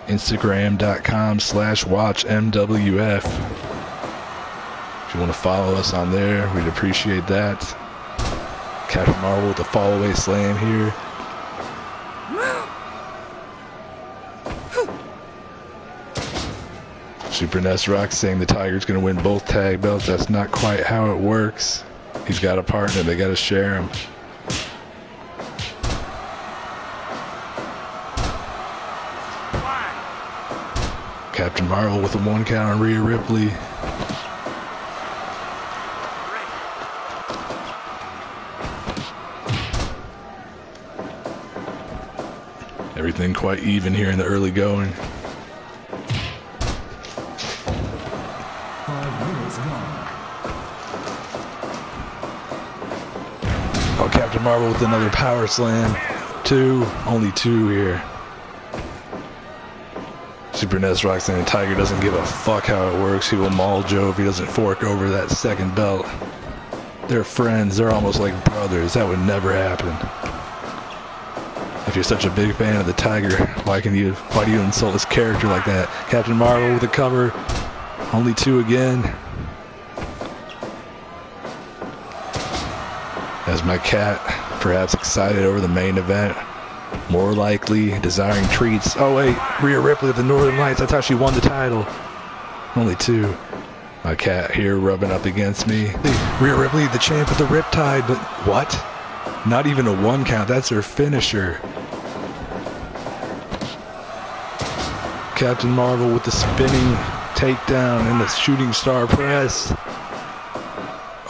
instagram.com/WatchMWF. If you want to follow us on there, we'd appreciate that. Captain Marvel with the fallaway slam here. Super Ness Rock saying the Tiger's going to win both tag belts. That's not quite how it works. He's got a partner. They got to share him. Captain Marvel with a 1 count on Rhea Ripley. Everything quite even here in the early going. 5 minutes gone. Oh, Captain Marvel with another power slam. 2, only 2 here. Super Ness Rock saying Tiger doesn't give a fuck how it works. He will maul Joe if he doesn't fork over that second belt. They're friends. They're almost like brothers. That would never happen. If you're such a big fan of the Tiger, why do you insult his character like that? Captain Marvel with the cover. Only 2 again. As my cat, perhaps excited over the main event. More likely desiring treats. Oh wait, Rhea Ripley of the Northern Lights. I thought she won the title. Only 2. My cat here rubbing up against me. Rhea Ripley, the champ with the Riptide, but what? Not even a 1 count. That's her finisher. Captain Marvel with the spinning takedown and the shooting star press.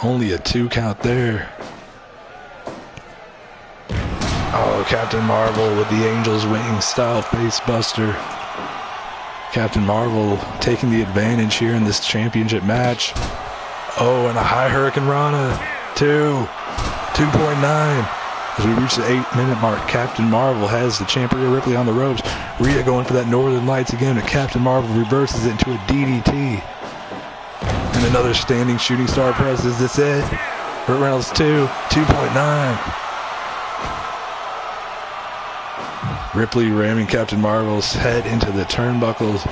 Only a 2 count there. Oh, Captain Marvel with the Angel's Wings style face buster. Captain Marvel taking the advantage here in this championship match. Oh, and a high Hurricane Rana. 2.9. As we reach the 8-minute mark, Captain Marvel has the champ Rhea Ripley on the ropes. Rhea going for that Northern Lights again, but Captain Marvel reverses it into a DDT. And another standing shooting star press. Is this it? Burt Reynolds 2.9. Ripley ramming Captain Marvel's head into the turnbuckles.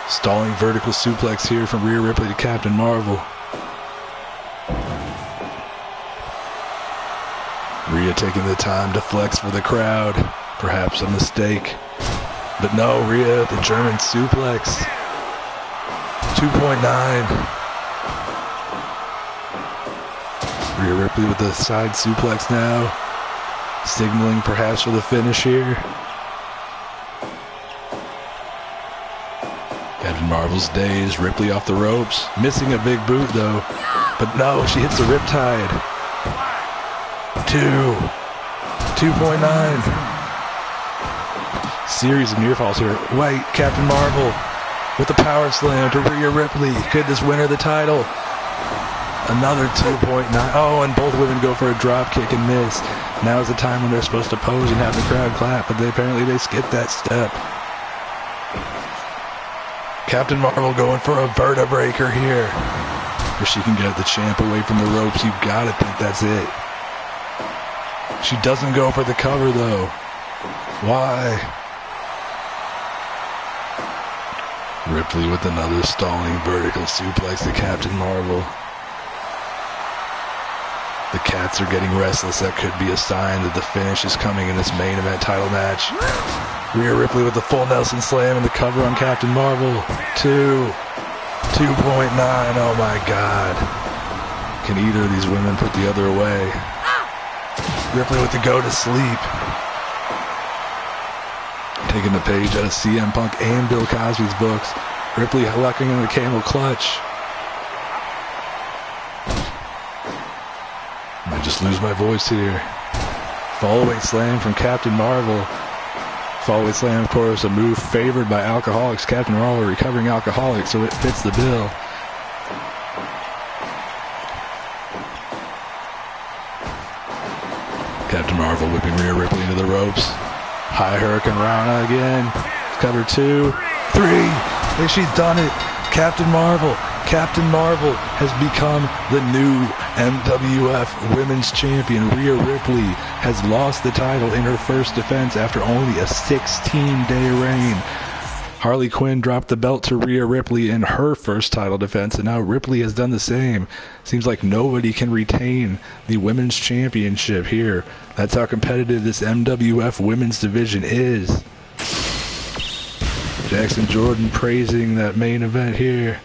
Stalling vertical suplex here from Rhea Ripley to Captain Marvel. Rhea taking the time to flex for the crowd. Perhaps a mistake. But no, Rhea, the German suplex. 2.9. Rhea Ripley with the side suplex now. Signaling perhaps for the finish here. Captain Marvel's days. Ripley off the ropes. Missing a big boot, though. But no, she hits the riptide. 2.9. Series of near falls here. White, Captain Marvel with the power slam to Rhea Ripley. Could this win her the title? Another 2.9. Oh, and both women go for a drop kick and miss. Now is the time when they're supposed to pose and have the crowd clap, but apparently they skipped that step. Captain Marvel going for a vertebraker here. If she can get the champ away from the ropes, you gotta think that's it. She doesn't go for the cover, though. Why? Ripley with another stalling vertical suplex to Captain Marvel. The Cats are getting restless. That could be a sign that the finish is coming in this main event title match. Rhea Ripley with the full Nelson Slam and the cover on Captain Marvel. 2.9. Oh my God. Can either of these women put the other away? Ripley with the go to sleep. Taking the page out of CM Punk and Bill Cosby's books. Ripley locking in the camel clutch. I just lose my voice here. Fallaway slam from Captain Marvel. Fallaway slam, of course, a move favored by alcoholics. Captain Marvel recovering alcoholic, so it fits the bill. Captain Marvel whipping Rhea Ripley into the ropes. High Hurricane Rana again. Cover 2, 3. And she's done it. Captain Marvel has become the new MWF Women's Champion. Rhea Ripley has lost the title in her first defense after only a 16-day reign. Harley Quinn dropped the belt to Rhea Ripley in her first title defense, and now Ripley has done the same. Seems like nobody can retain the Women's Championship here. That's how competitive this MWF Women's Division is. Jackson Jordan praising that main event here.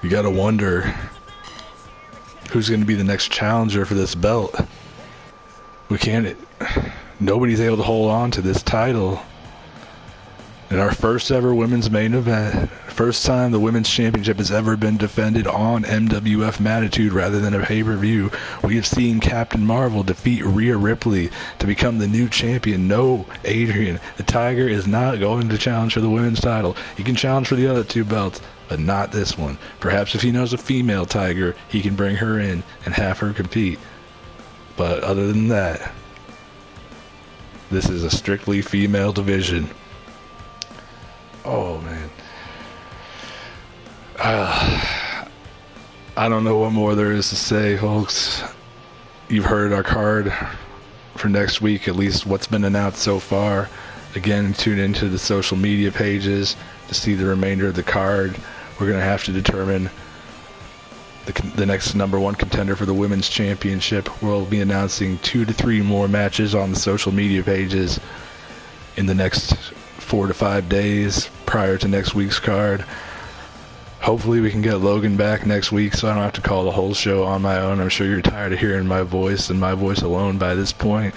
You gotta wonder who's going to be the next challenger for this belt. Nobody's able to hold on to this title. In our first ever women's main event, first time the women's championship has ever been defended on MWF Mattitude rather than a pay-per-view, we have seen Captain Marvel defeat Rhea Ripley to become the new champion. No, Adrian, the Tiger is not going to challenge for the women's title. He can challenge for the other two belts, but not this one. Perhaps if he knows a female Tiger, he can bring her in and have her compete. But other than that, this is a strictly female division. Oh, man. I don't know what more there is to say, folks. You've heard our card for next week, at least what's been announced so far. Again, tune into the social media pages to see the remainder of the card. We're going to have to determine the next number one contender for the Women's Championship. We'll be announcing 2 to 3 more matches on the social media pages in the next 4 to 5 days prior to next week's card. Hopefully we can get Logan back next week so I don't have to call the whole show on my own. I'm sure you're tired of hearing my voice and my voice alone by this point.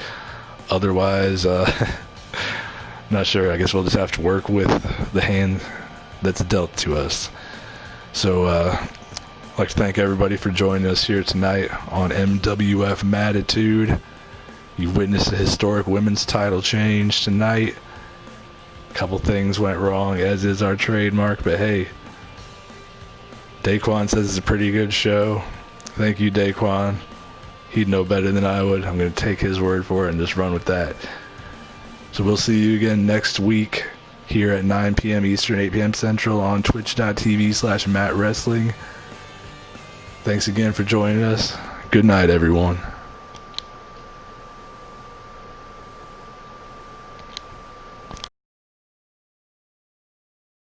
Otherwise, not sure. I guess we'll just have to work with the hand that's dealt to us. So I'd like to thank everybody for joining us here tonight on MWF Mattitude. You've witnessed a historic women's title change tonight. A couple things went wrong, as is our trademark, but hey, Daquan says it's a pretty good show. Thank you, Daquan. He'd know better than I would. I'm going to take his word for it and just run with that. So we'll see you again next week here at 9 p.m. Eastern, 8 p.m. Central on twitch.tv/MattWrestling. Thanks again for joining us. Good night, everyone.